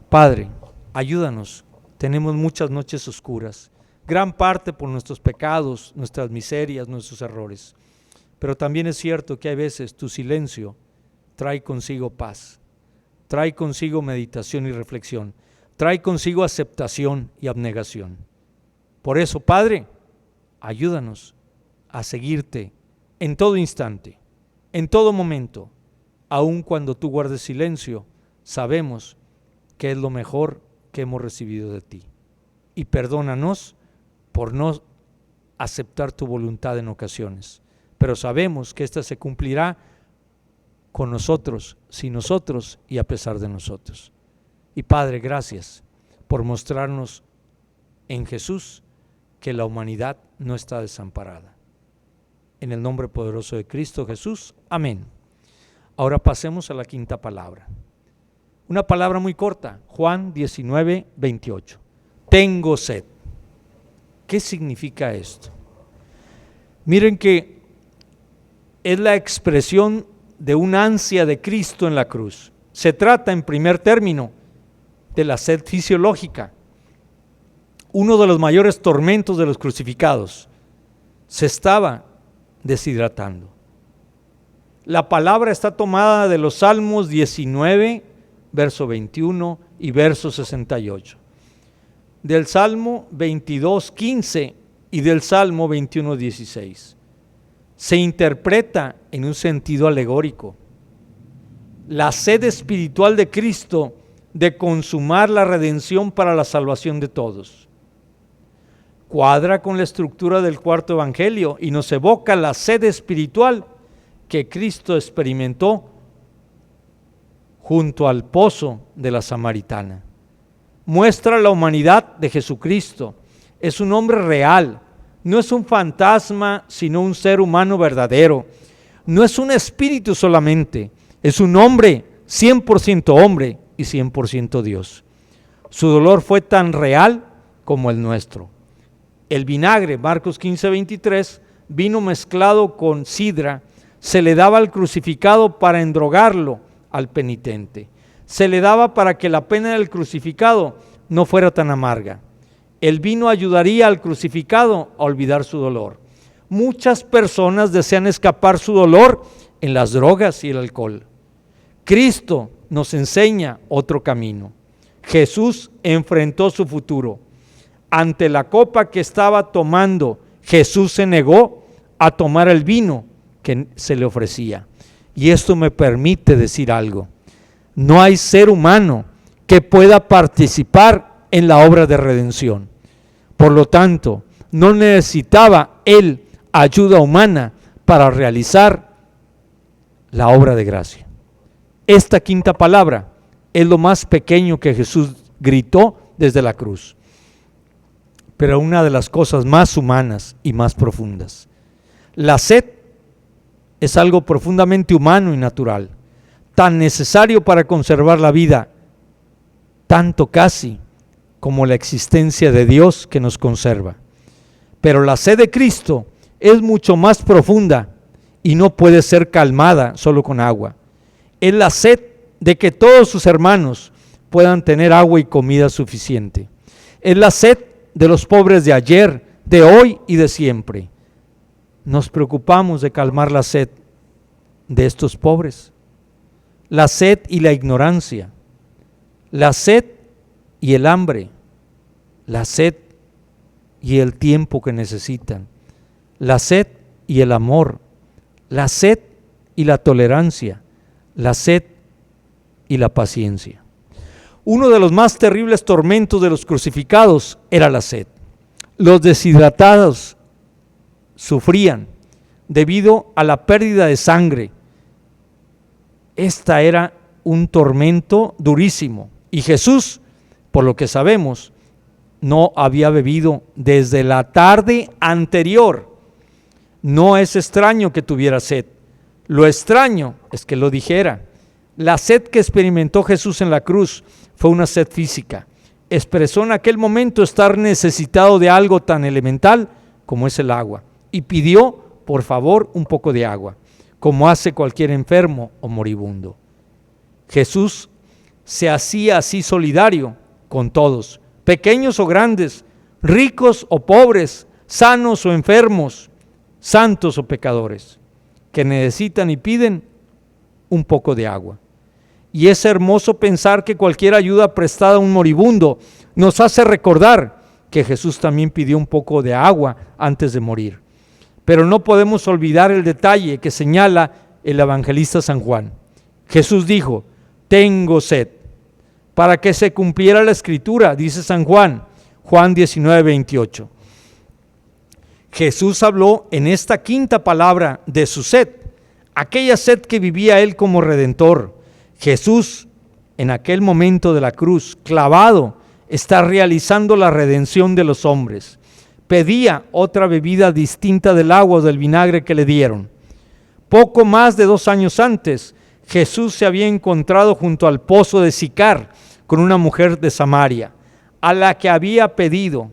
Speaker 1: Padre, ayúdanos. Tenemos muchas noches oscuras, gran parte por nuestros pecados, nuestras miserias, nuestros errores. Pero también es cierto que hay veces tu silencio trae consigo paz, trae consigo meditación y reflexión, trae consigo aceptación y abnegación. Por eso, Padre, ayúdanos a seguirte en todo instante, en todo momento. Aun cuando tú guardes silencio, sabemos que es lo mejor que hemos recibido de ti. Y perdónanos por no aceptar tu voluntad en ocasiones, pero sabemos que esta se cumplirá con nosotros, sin nosotros y a pesar de nosotros. Y Padre, gracias por mostrarnos en Jesús que la humanidad no está desamparada. En el nombre poderoso de Cristo Jesús, amén. Ahora pasemos a la quinta palabra. Una palabra muy corta, Juan 19, 28. Tengo sed. ¿Qué significa esto? Miren que es la expresión de una ansia de Cristo en la cruz. Se trata, en primer término, de la sed fisiológica, uno de los mayores tormentos de los crucificados. Se estaba deshidratando. La palabra está tomada de los Salmos 19, verso 21 y verso 68. Del Salmo 22, 15 y del Salmo 21, 16. Se interpreta en un sentido alegórico. La sed espiritual de Cristo de consumar la redención para la salvación de todos. Cuadra con la estructura del cuarto evangelio y nos evoca la sed espiritual que Cristo experimentó junto al pozo de la Samaritana. Muestra la humanidad de Jesucristo. Es un hombre real, no es un fantasma, sino un ser humano verdadero. No es un espíritu solamente, es un hombre, 100% hombre y 100% Dios. Su dolor fue tan real como el nuestro. El vinagre, Marcos 15, 23, vino mezclado con sidra, se le daba al crucificado para endrogarlo al penitente. Se le daba para que la pena del crucificado no fuera tan amarga. El vino ayudaría al crucificado a olvidar su dolor. Muchas personas desean escapar su dolor en las drogas y el alcohol. Cristo nos enseña otro camino. Jesús enfrentó su futuro. Ante la copa que estaba tomando, Jesús se negó a tomar el vino que se le ofrecía. Y esto me permite decir algo. No hay ser humano que pueda participar en la obra de redención. Por lo tanto, no necesitaba él ayuda humana para realizar la obra de gracia. Esta quinta palabra es lo más pequeño que Jesús gritó desde la cruz, pero una de las cosas más humanas y más profundas. La sed es algo profundamente humano y natural, tan necesario para conservar la vida, tanto casi como la existencia de Dios que nos conserva. Pero la sed de Cristo es mucho más profunda y no puede ser calmada solo con agua. Es la sed de que todos sus hermanos puedan tener agua y comida suficiente. Es la sed de los pobres de ayer, de hoy y de siempre. Nos preocupamos de calmar la sed de estos pobres, la sed y la ignorancia, la sed y el hambre, la sed y el tiempo que necesitan, la sed y el amor, la sed y la tolerancia, la sed y la paciencia. Uno de los más terribles tormentos de los crucificados era la sed. Los deshidratados sufrían debido a la pérdida de sangre. Esta era un tormento durísimo y Jesús, por lo que sabemos, no había bebido desde la tarde anterior. No es extraño que tuviera sed. Lo extraño es que lo dijera. La sed que experimentó Jesús en la cruz fue una sed física. Expresó en aquel momento estar necesitado de algo tan elemental como es el agua y pidió, por favor, un poco de agua, como hace cualquier enfermo o moribundo. Jesús se hacía así solidario con todos, pequeños o grandes, ricos o pobres, sanos o enfermos, santos o pecadores, que necesitan y piden un poco de agua. Y es hermoso pensar que cualquier ayuda prestada a un moribundo nos hace recordar que Jesús también pidió un poco de agua antes de morir. Pero no podemos olvidar el detalle que señala el evangelista San Juan. Jesús dijo: tengo sed. Para que se cumpliera la escritura, dice San Juan, Juan 19, 28. Jesús habló en esta quinta palabra de su sed, aquella sed que vivía él como redentor. Jesús, en aquel momento de la cruz, clavado, está realizando la redención de los hombres. pedía otra bebida distinta del agua o del vinagre que le dieron. Poco más de 2 años antes, Jesús se había encontrado junto al pozo de Sicar con una mujer de Samaria, a la que había pedido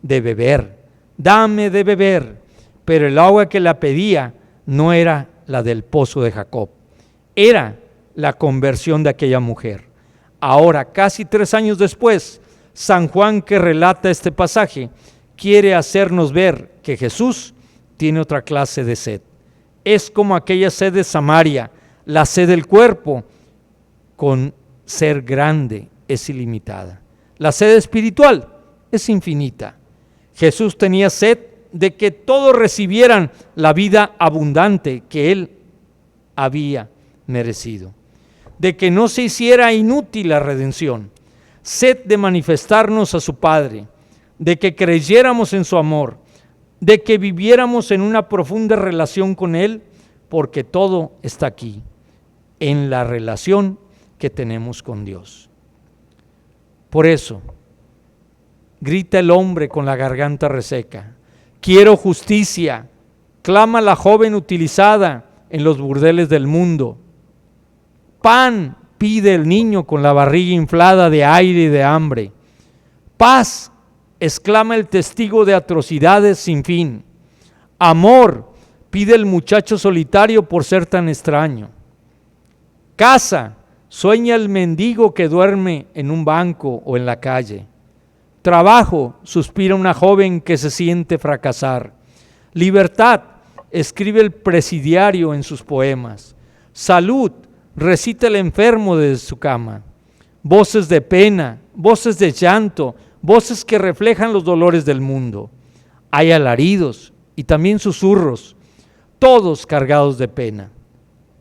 Speaker 1: de beber. Dame de beber. Pero el agua que la pedía no era la del pozo de Jacob, era la conversión de aquella mujer. Ahora, casi 3 años después, San Juan, que relata este pasaje, quiere hacernos ver que Jesús tiene otra clase de sed. Es como aquella sed de Samaria, la sed del cuerpo, con ser grande es ilimitada. La sed espiritual es infinita. Jesús tenía sed de que todos recibieran la vida abundante que Él había merecido, de que no se hiciera inútil la redención, sed de manifestarnos a su Padre, de que creyéramos en su amor, de que viviéramos en una profunda relación con Él, porque todo está aquí, en la relación que tenemos con Dios. Por eso, grita el hombre con la garganta reseca: quiero justicia, clama la joven utilizada en los burdeles del mundo. Pan pide el niño con la barriga inflada de aire y de hambre. Paz, exclama el testigo de atrocidades sin fin. Amor, pide el muchacho solitario por ser tan extraño. Casa, sueña el mendigo que duerme en un banco o en la calle. Trabajo, suspira una joven que se siente fracasar. Libertad, escribe el presidiario en sus poemas. Salud, recita el enfermo desde su cama. Voces de pena, voces de llanto, voces que reflejan los dolores del mundo. Hay alaridos y también susurros, todos cargados de pena.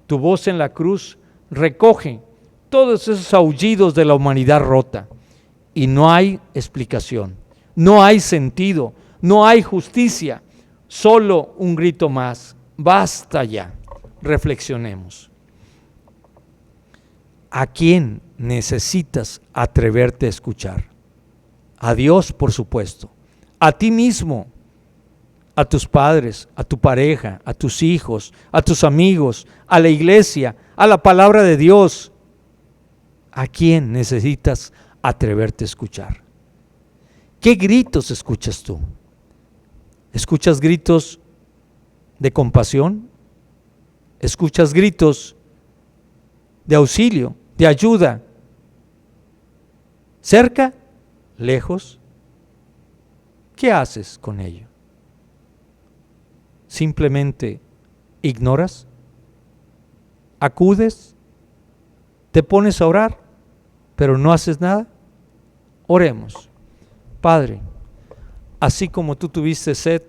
Speaker 1: Tu voz en la cruz recoge todos esos aullidos de la humanidad rota, y no hay explicación, no hay sentido, no hay justicia, solo un grito más: basta ya. Reflexionemos. ¿A quién necesitas atreverte a escuchar? A Dios, por supuesto, a ti mismo, a tus padres, a tu pareja, a tus hijos, a tus amigos, a la iglesia, a la palabra de Dios. ¿A quién necesitas atreverte a escuchar? ¿Qué gritos escuchas tú? ¿Escuchas gritos de compasión? ¿Escuchas gritos de auxilio, de ayuda? ¿Cerca? ¿Lejos? ¿Qué haces con ello? ¿Simplemente ignoras? ¿Acudes? ¿Te pones a orar, pero no haces nada? Oremos. Padre, así como tú tuviste sed,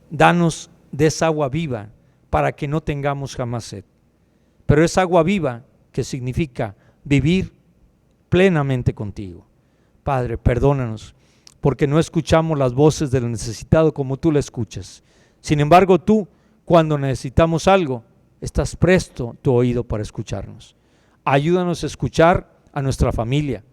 Speaker 1: danos de esa agua viva para que no tengamos jamás sed. Pero es agua viva que significa vivir plenamente contigo. Padre, perdónanos porque no escuchamos las voces del necesitado como tú la escuchas. Sin embargo, tú, cuando necesitamos algo, estás presto tu oído para escucharnos. Ayúdanos a escuchar a nuestra familia,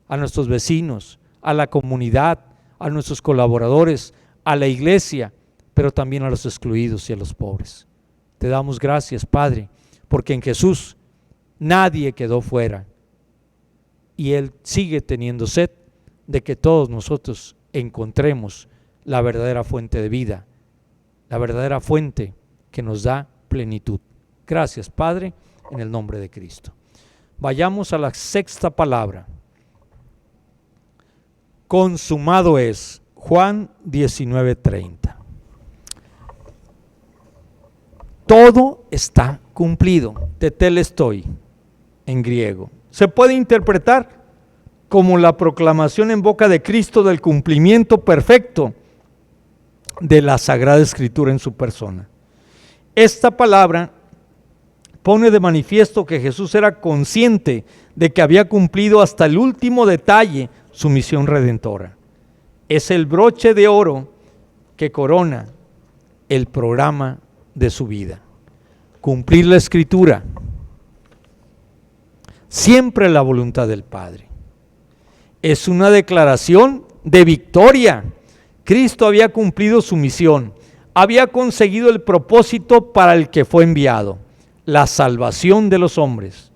Speaker 1: a nuestros vecinos, a la comunidad, a nuestros colaboradores, a la iglesia, pero también a los excluidos y a los pobres. Te damos gracias, Padre, porque en Jesús nadie quedó fuera y Él sigue teniendo sed de que todos nosotros encontremos la verdadera fuente de vida, la verdadera fuente que nos da plenitud. Gracias, Padre, en el nombre de Cristo. Vayamos a la sexta palabra. Consumado es. Juan 19:30. Todo está cumplido. Tetelestai en griego. Se puede interpretar como la proclamación en boca de Cristo del cumplimiento perfecto de la Sagrada Escritura en su persona. Esta palabra pone de manifiesto que Jesús era consciente de que había cumplido hasta el último detalle su misión redentora. Es el broche de oro que corona el programa de su vida. Cumplir la Escritura, siempre la voluntad del Padre. Es una declaración de victoria Cristo había cumplido su misión, había conseguido el propósito para el que fue enviado, la salvación de los hombres.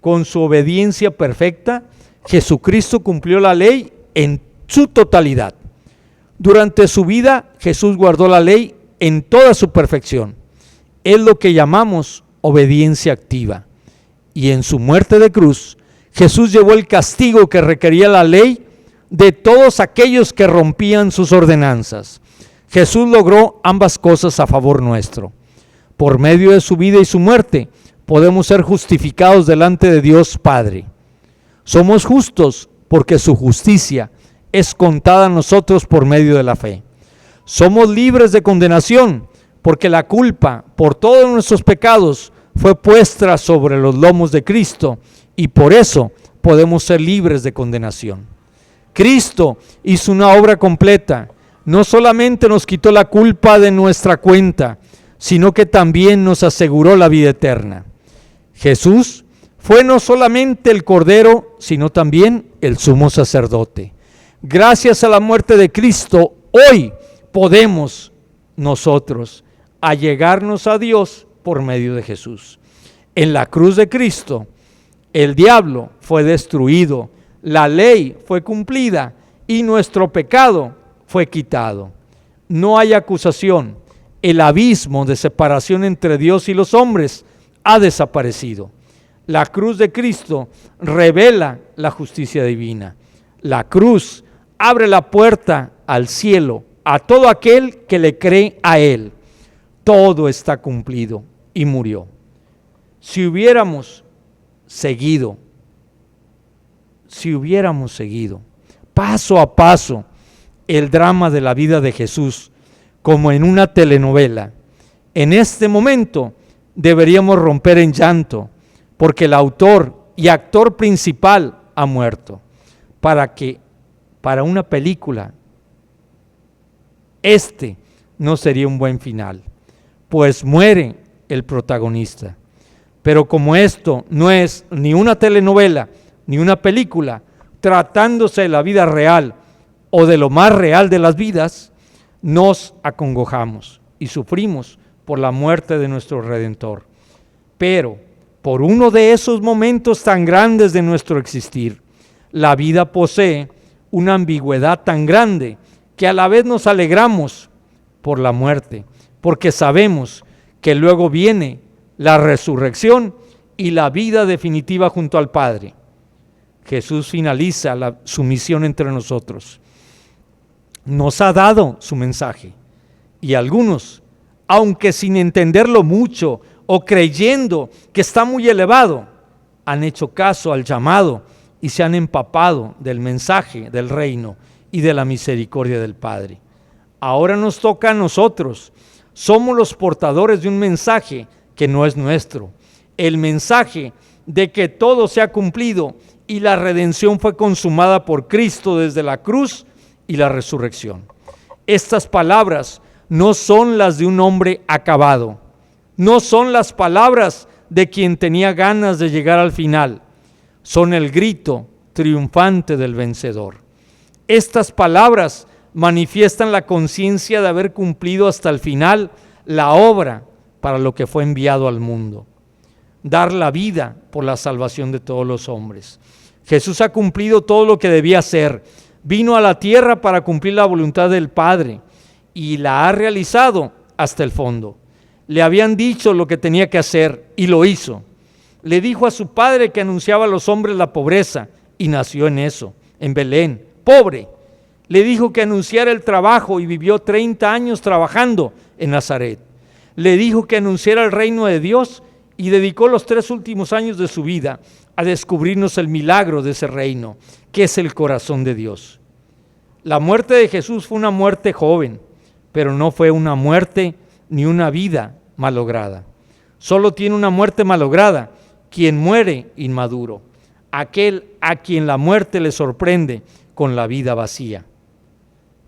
Speaker 1: Con su obediencia perfecta, Jesucristo cumplió la ley en su totalidad. Durante su vida, Jesús guardó la ley en toda su perfección. Es lo que llamamos obediencia activa. Y en su muerte de cruz, Jesús llevó el castigo que requería la ley de todos aquellos que rompían sus ordenanzas. Jesús logró ambas cosas a favor nuestro. Por medio de su vida y su muerte, podemos ser justificados delante de Dios Padre. Somos justos porque su justicia es contada a nosotros por medio de la fe. Somos libres de condenación porque la culpa por todos nuestros pecados fue puesta sobre los lomos de Cristo y por eso podemos ser libres de condenación. Cristo hizo una obra completa. No solamente nos quitó la culpa de nuestra cuenta, sino que también nos aseguró la vida eterna. Jesús fue no solamente el Cordero, sino también el sumo sacerdote. Gracias a la muerte de Cristo, hoy podemos nosotros allegarnos a Dios por medio de Jesús. En la cruz de Cristo, el diablo fue destruido, la ley fue cumplida y nuestro pecado fue quitado. No hay acusación. El abismo de separación entre Dios y los hombres ha desaparecido. La cruz de Cristo revela la justicia divina. La cruz abre la puerta al cielo a todo aquel que le cree a Él. Todo está cumplido y murió. Si hubiéramos seguido paso a paso el drama de la vida de Jesús como en una telenovela, en este momento deberíamos romper en llanto porque el autor y actor principal ha muerto. Para una película este no sería un buen final, pues muere el protagonista. Pero como esto no es ni una telenovela ni una película, tratándose de la vida real o de lo más real de las vidas, nos acongojamos y sufrimos por la muerte de nuestro Redentor. Pero por uno de esos momentos tan grandes de nuestro existir, la vida posee una ambigüedad tan grande que a la vez nos alegramos por la muerte, porque sabemos que luego viene la resurrección y la vida definitiva junto al Padre. Jesús finaliza su misión entre nosotros. Nos ha dado su mensaje y algunos, aunque sin entenderlo mucho o creyendo que está muy elevado, han hecho caso al llamado y se han empapado del mensaje del reino y de la misericordia del Padre. Ahora nos toca a nosotros. Somos los portadores de un mensaje que no es nuestro. El mensaje de que todo se ha cumplido y la redención fue consumada por Cristo desde la cruz y la resurrección. Estas palabras no son las de un hombre acabado, no son las palabras de quien tenía ganas de llegar al final, son el grito triunfante del vencedor. Estas palabras manifiestan la conciencia de haber cumplido hasta el final la obra para lo que fue enviado al mundo, dar la vida por la salvación de todos los hombres. Jesús ha cumplido todo lo que debía hacer. Vino a la tierra para cumplir la voluntad del Padre y la ha realizado hasta el fondo. Le habían dicho lo que tenía que hacer y lo hizo. Le dijo a su padre que anunciaba a los hombres la pobreza y nació en eso, en Belén, pobre. Le dijo que anunciara el trabajo y vivió 30 años trabajando en Nazaret. Le dijo que anunciara el reino de Dios y dedicó los 3 últimos años de su vida a descubrirnos el milagro de ese reino, que es el corazón de Dios. La muerte de Jesús fue una muerte joven, pero no fue una muerte ni una vida malograda. Solo tiene una muerte malograda quien muere inmaduro, aquel a quien la muerte le sorprende con la vida vacía.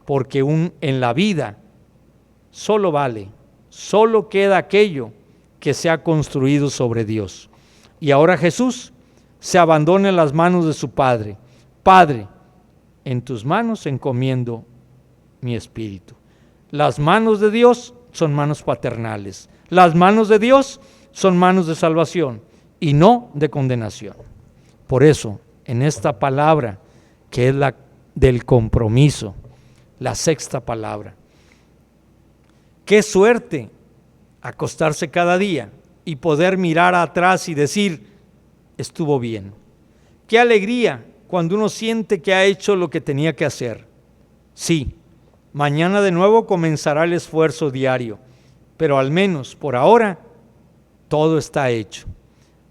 Speaker 1: Porque en la vida solo queda aquello que se ha construido sobre Dios. Y ahora Jesús se abandona en las manos de su Padre. Padre, en tus manos encomiendo mi espíritu. Las manos de Dios son manos paternales. Las manos de Dios son manos de salvación y no de condenación. Por eso, en esta palabra, que es la del compromiso, la sexta palabra. Qué suerte acostarse cada día y poder mirar atrás y decir, estuvo bien. Qué alegría cuando uno siente que ha hecho lo que tenía que hacer. Sí, mañana de nuevo comenzará el esfuerzo diario, pero al menos por ahora todo está hecho.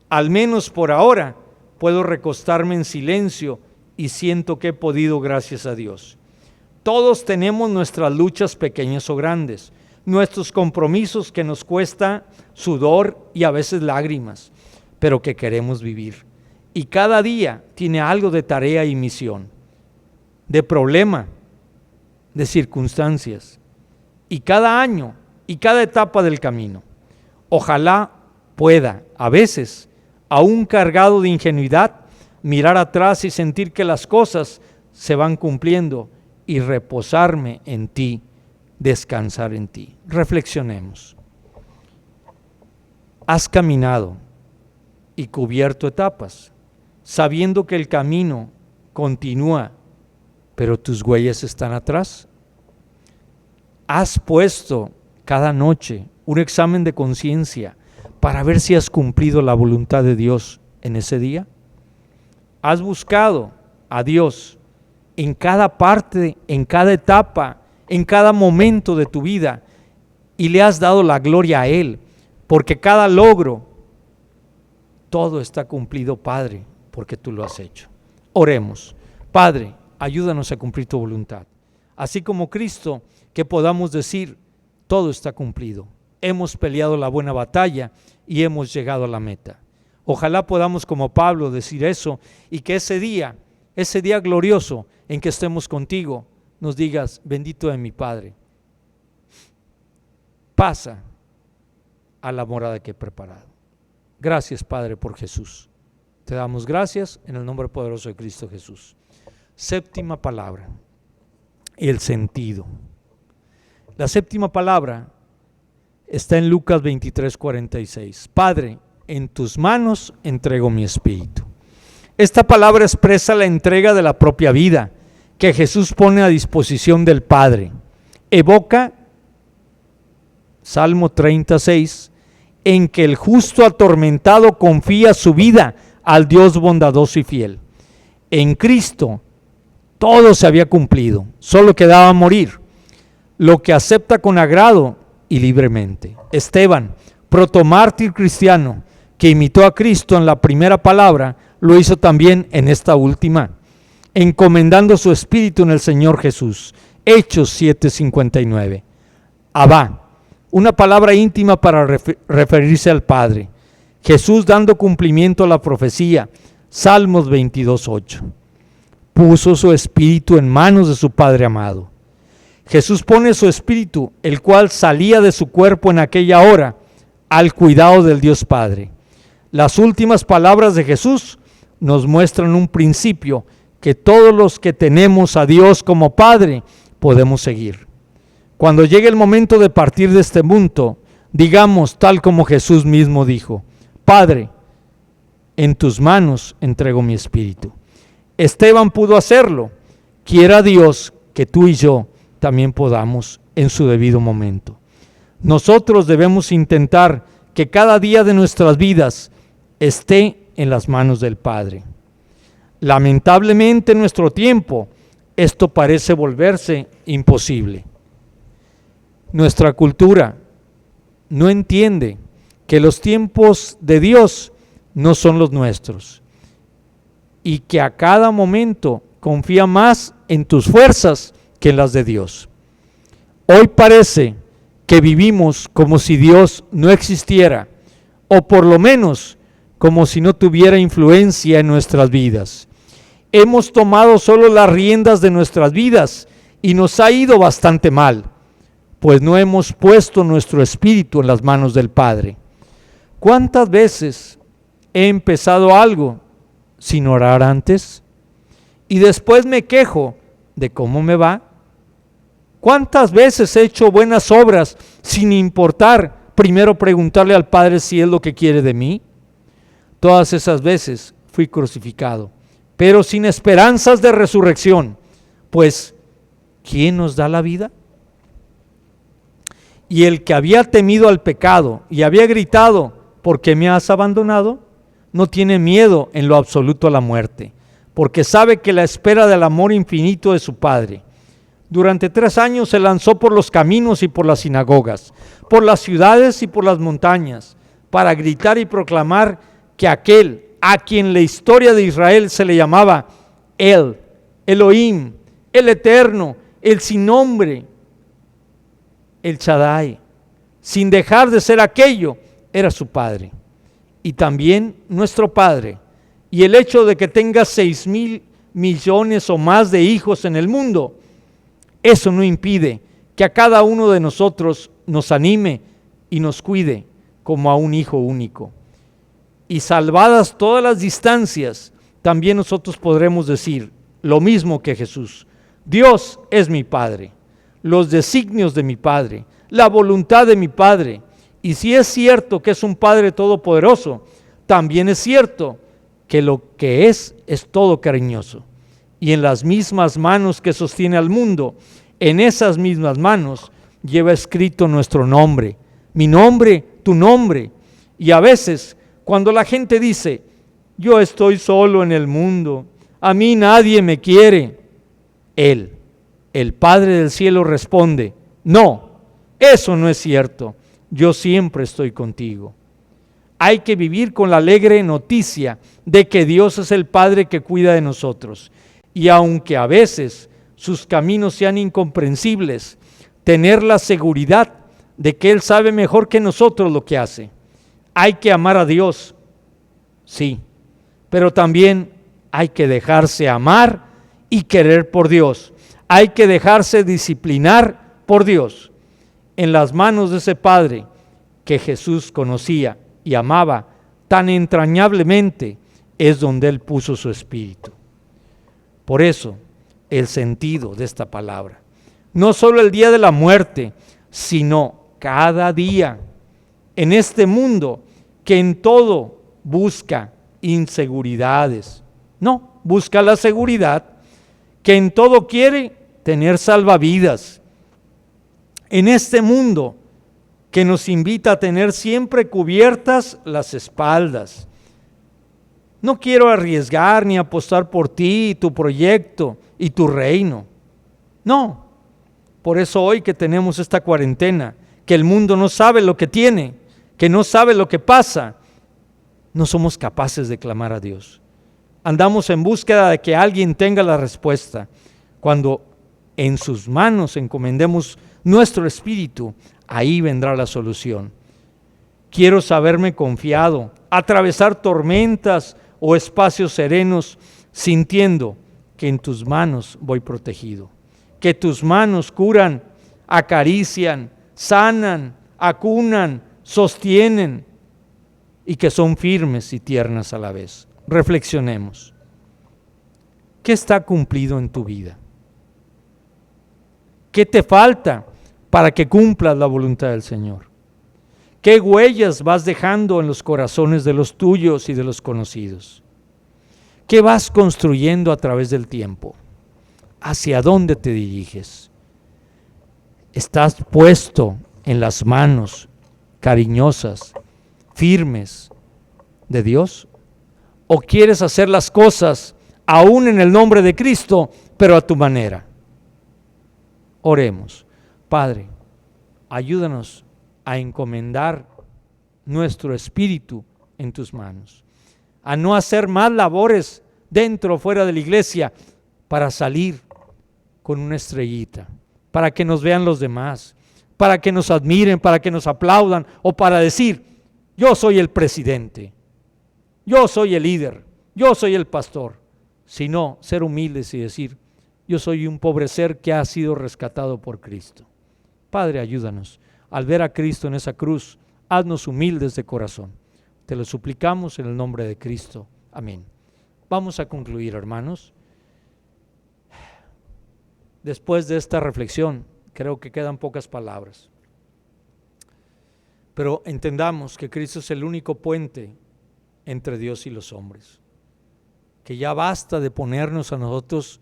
Speaker 1: Al menos por ahora puedo recostarme en silencio y siento que he podido, gracias a Dios. Todos tenemos nuestras luchas pequeñas o grandes, nuestros compromisos que nos cuesta sudor y a veces lágrimas, pero que queremos vivir. Y cada día tiene algo de tarea y misión, de problema, de circunstancias, y cada año y cada etapa del camino. Ojalá pueda, a veces, aún cargado de ingenuidad, mirar atrás y sentir que las cosas se van cumpliendo y reposarme en ti, descansar en ti. Reflexionemos. Has caminado y cubierto etapas, sabiendo que el camino continúa, pero tus huellas están atrás. Has puesto cada noche un examen de conciencia para ver si has cumplido la voluntad de Dios en ese día. Has buscado a Dios en cada parte, en cada etapa, en cada momento de tu vida y le has dado la gloria a Él, porque cada logro, todo está cumplido, Padre, porque tú lo has hecho. Oremos. Padre, ayúdanos a cumplir tu voluntad. Así como Cristo, que podamos decir, todo está cumplido. Hemos peleado la buena batalla y hemos llegado a la meta. Ojalá podamos, como Pablo, decir eso y que ese día glorioso en que estemos contigo, nos digas, bendito es mi Padre. Pasa a la morada que he preparado. Gracias, Padre, por Jesús. Te damos gracias en el nombre poderoso de Cristo Jesús. Séptima palabra, el sentido. La séptima palabra está en Lucas 23:46. Padre, en tus manos entrego mi espíritu. Esta palabra expresa la entrega de la propia vida que Jesús pone a disposición del Padre. Evoca Salmo 36, en que el justo atormentado confía su vida al Dios bondadoso y fiel. En Cristo todo se había cumplido, solo quedaba morir, lo que acepta con agrado y libremente. Esteban, protomártir cristiano, que imitó a Cristo en la primera palabra, lo hizo también en esta última, encomendando su espíritu en el Señor Jesús. Hechos 7:59. Abba, una palabra íntima para referirse al Padre. Jesús dando cumplimiento a la profecía. Salmos 22:8. Puso su espíritu en manos de su Padre amado. Jesús pone su espíritu, el cual salía de su cuerpo en aquella hora, al cuidado del Dios Padre. Las últimas palabras de Jesús nos muestran un principio que todos los que tenemos a Dios como Padre podemos seguir. Cuando llegue el momento de partir de este mundo, digamos tal como Jesús mismo dijo: Padre, en tus manos entrego mi espíritu. Esteban pudo hacerlo. Quiera Dios que tú y yo también podamos en su debido momento. Nosotros debemos intentar que cada día de nuestras vidas esté en las manos del Padre. Lamentablemente en nuestro tiempo esto parece volverse imposible. Nuestra cultura no entiende que los tiempos de Dios no son los nuestros y que a cada momento confía más en tus fuerzas que en las de Dios. Hoy parece que vivimos como si Dios no existiera, o por lo menos como si no tuviera influencia en nuestras vidas. Hemos tomado solo las riendas de nuestras vidas y nos ha ido bastante mal, pues no hemos puesto nuestro espíritu en las manos del Padre. ¿Cuántas veces he empezado algo sin orar antes? Y después me quejo de cómo me va. ¿Cuántas veces he hecho buenas obras sin importar primero preguntarle al Padre si es lo que quiere de mí? Todas esas veces fui crucificado, pero sin esperanzas de resurrección, pues ¿quién nos da la vida? Y el que había temido al pecado y había gritado, ¿por qué me has abandonado?, no tiene miedo en lo absoluto a la muerte, porque sabe que la espera del amor infinito de su Padre. Durante 3 años se lanzó por los caminos y por las sinagogas, por las ciudades y por las montañas, para gritar y proclamar que aquel a quien la historia de Israel se le llamaba El, Elohim, el Eterno, el sin nombre, el Shaddai, sin dejar de ser aquello, era su Padre y también nuestro Padre. Y el hecho de que tenga 6,000 millones o más de hijos en el mundo, eso no impide que a cada uno de nosotros nos anime y nos cuide como a un hijo único. Y salvadas todas las distancias, también nosotros podremos decir lo mismo que Jesús: Dios es mi Padre, los designios de mi Padre, la voluntad de mi Padre. Y si es cierto que es un Padre todopoderoso, también es cierto que lo que es todo cariñoso. Y en las mismas manos que sostiene al mundo, en esas mismas manos lleva escrito nuestro nombre, mi nombre, tu nombre. Y a veces cuando la gente dice, yo estoy solo en el mundo, a mí nadie me quiere, Él, el Padre del cielo, responde, no, eso no es cierto, yo siempre estoy contigo. Hay que vivir con la alegre noticia de que Dios es el Padre que cuida de nosotros. Y aunque a veces sus caminos sean incomprensibles, tener la seguridad de que Él sabe mejor que nosotros lo que hace. Hay que amar a Dios, sí, pero también hay que dejarse amar y querer por Dios. Hay que dejarse disciplinar por Dios. En las manos de ese Padre que Jesús conocía y amaba tan entrañablemente, es donde Él puso su espíritu. Por eso, el sentido de esta palabra, no solo el día de la muerte, sino cada día, en este mundo que en todo busca inseguridades, no, busca la seguridad, que en todo quiere tener salvavidas, en este mundo que nos invita a tener siempre cubiertas las espaldas. No quiero arriesgar ni apostar por ti, tu proyecto y tu reino. No, por eso hoy que tenemos esta cuarentena, que el mundo no sabe lo que tiene, que no sabe lo que pasa, no somos capaces de clamar a Dios. Andamos en búsqueda de que alguien tenga la respuesta, cuando en sus manos encomendemos nuestro espíritu, ahí vendrá la solución. Quiero saberme confiado, atravesar tormentas o espacios serenos, sintiendo que en tus manos voy protegido, que tus manos curan, acarician, sanan, acunan, sostienen y que son firmes y tiernas a la vez. Reflexionemos. ¿Qué está cumplido en tu vida? ¿Qué te falta para que cumplas la voluntad del Señor? ¿Qué huellas vas dejando en los corazones de los tuyos y de los conocidos? ¿Qué vas construyendo a través del tiempo? ¿Hacia dónde te diriges? ¿Estás puesto en las manos cariñosas, firmes de Dios? ¿O quieres hacer las cosas aún en el nombre de Cristo, pero a tu manera? Oremos. Padre, ayúdanos a encomendar nuestro espíritu en tus manos, a no hacer más labores dentro o fuera de la iglesia para salir con una estrellita, para que nos vean los demás, para que nos admiren, para que nos aplaudan o para decir, yo soy el presidente, yo soy el líder, yo soy el pastor, sino ser humildes y decir, yo soy un pobre ser que ha sido rescatado por Cristo. Padre, ayúdanos. Al ver a Cristo en esa cruz, haznos humildes de corazón. Te lo suplicamos en el nombre de Cristo. Amén. Vamos a concluir, hermanos. Después de esta reflexión, Creo que quedan pocas palabras. Pero entendamos que Cristo es el único puente entre Dios y los hombres. Que ya basta de ponernos a nosotros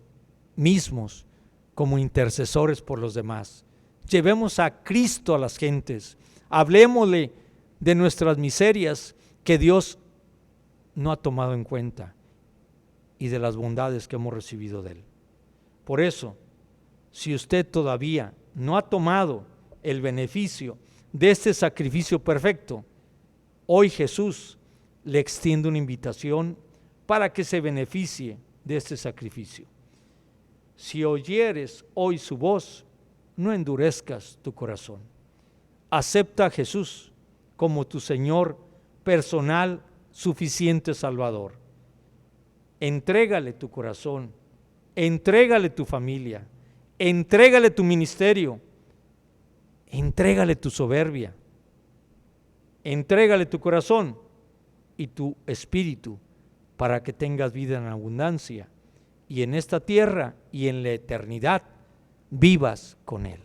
Speaker 1: mismos como intercesores por los demás. Llevemos a Cristo a las gentes. Hablemosle de nuestras miserias que Dios no ha tomado en cuenta y de las bondades que hemos recibido de Él. Por eso, si usted todavía no ha tomado el beneficio de este sacrificio perfecto, hoy Jesús le extiende una invitación para que se beneficie de este sacrificio. Si oyeres hoy su voz, no endurezcas tu corazón. Acepta a Jesús como tu Señor personal, suficiente Salvador. Entrégale tu corazón, entrégale tu familia, entrégale tu ministerio, entrégale tu soberbia, entrégale tu corazón y tu espíritu para que tengas vida en abundancia y en esta tierra y en la eternidad vivas con Él.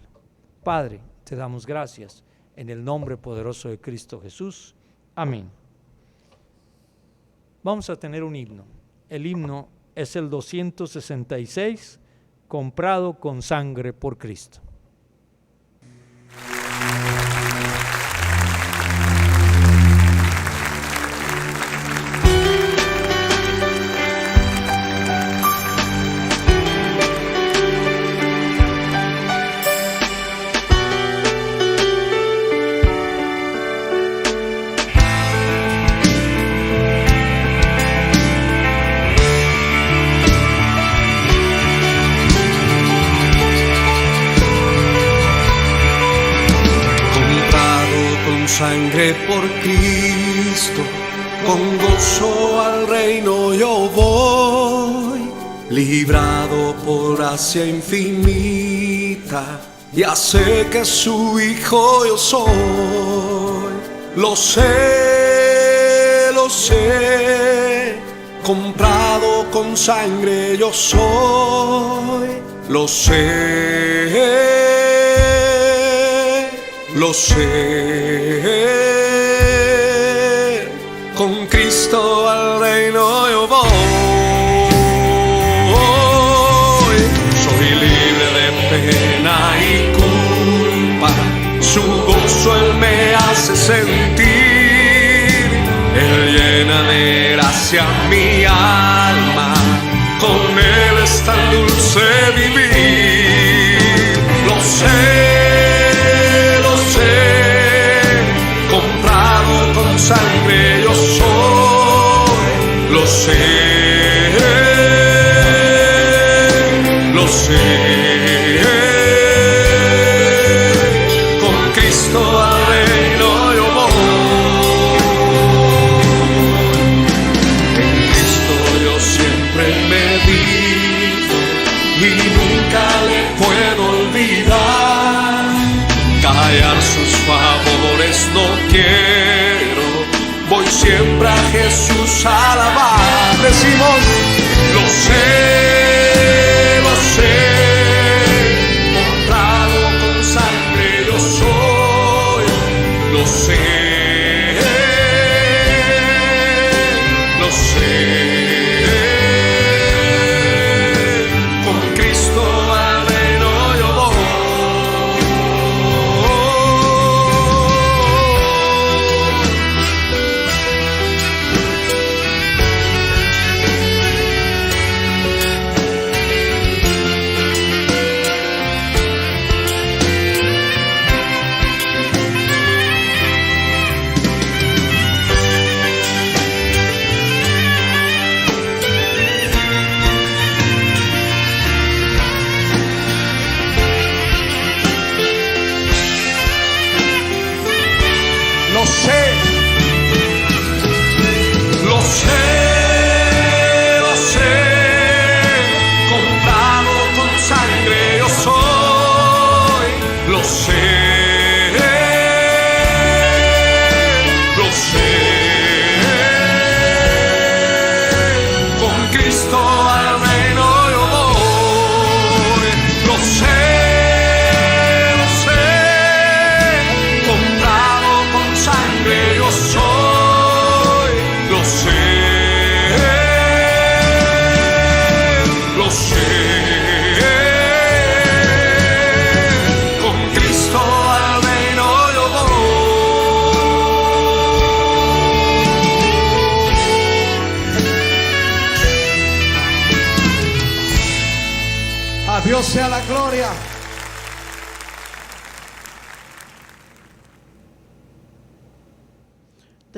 Speaker 1: Padre, te damos gracias en el nombre poderoso de Cristo Jesús. Amén. Vamos a tener un himno. El himno es el 266, comprado con sangre por Cristo.
Speaker 2: Sangre por Cristo, con gozo al reino yo voy, librado por gracia infinita, ya sé que su hijo yo soy. Lo sé, comprado con sangre yo soy. Lo sé, con Cristo al reino yo voy. Soy libre de pena y culpa, su gozo Él me hace sentir. Él llena de gracia mi alma, con Él es tan dulce vivir. Lo sé, comprado con sangre yo soy. Lo sé, con Cristo al reino yo voy. En Cristo yo siempre me vivo y nunca le puedo olvidar. Callar sus favores no quiero, voy siempre a Jesús a alabar. Decimos, lo sé, comprado con sangre yo soy. Lo sé, con Cristo al reino yo voy. Lo sé, comprado con sangre yo soy. Lo sé, con Cristo al reino yo voy. Lo sé, yo soy, lo sé, lo sé. Con Cristo al reino yo voy.
Speaker 5: A Dios sea la gloria.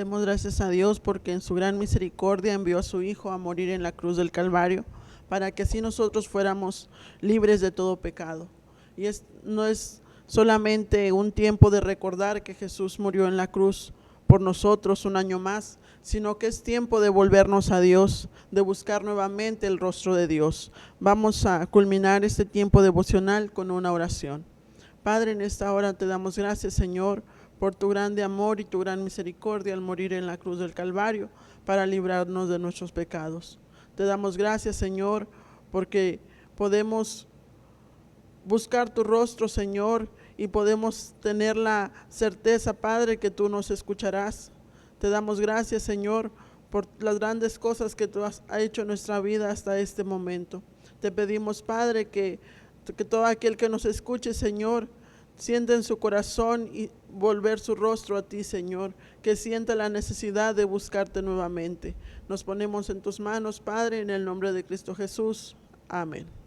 Speaker 3: Demos gracias a Dios porque en su gran misericordia envió a su Hijo a morir en la cruz del Calvario para que así nosotros fuéramos libres de todo pecado. Y no es solamente un tiempo de recordar que Jesús murió en la cruz por nosotros un año más, sino que es tiempo de volvernos a Dios, de buscar nuevamente el rostro de Dios. Vamos a culminar este tiempo devocional con una oración. Padre, en esta hora te damos gracias, Señor, por tu grande amor y tu gran misericordia al morir en la cruz del Calvario para librarnos de nuestros pecados. Te damos gracias, Señor, porque podemos buscar tu rostro, Señor, y podemos tener la certeza, Padre, que tú nos escucharás. Te damos gracias, Señor, por las grandes cosas que tú has hecho en nuestra vida hasta este momento. Te pedimos, Padre, que todo aquel que nos escuche, Señor, sienta en su corazón y volver su rostro a ti, Señor, que sienta la necesidad de buscarte nuevamente. Nos ponemos en tus manos, Padre, en el nombre de Cristo Jesús. Amén.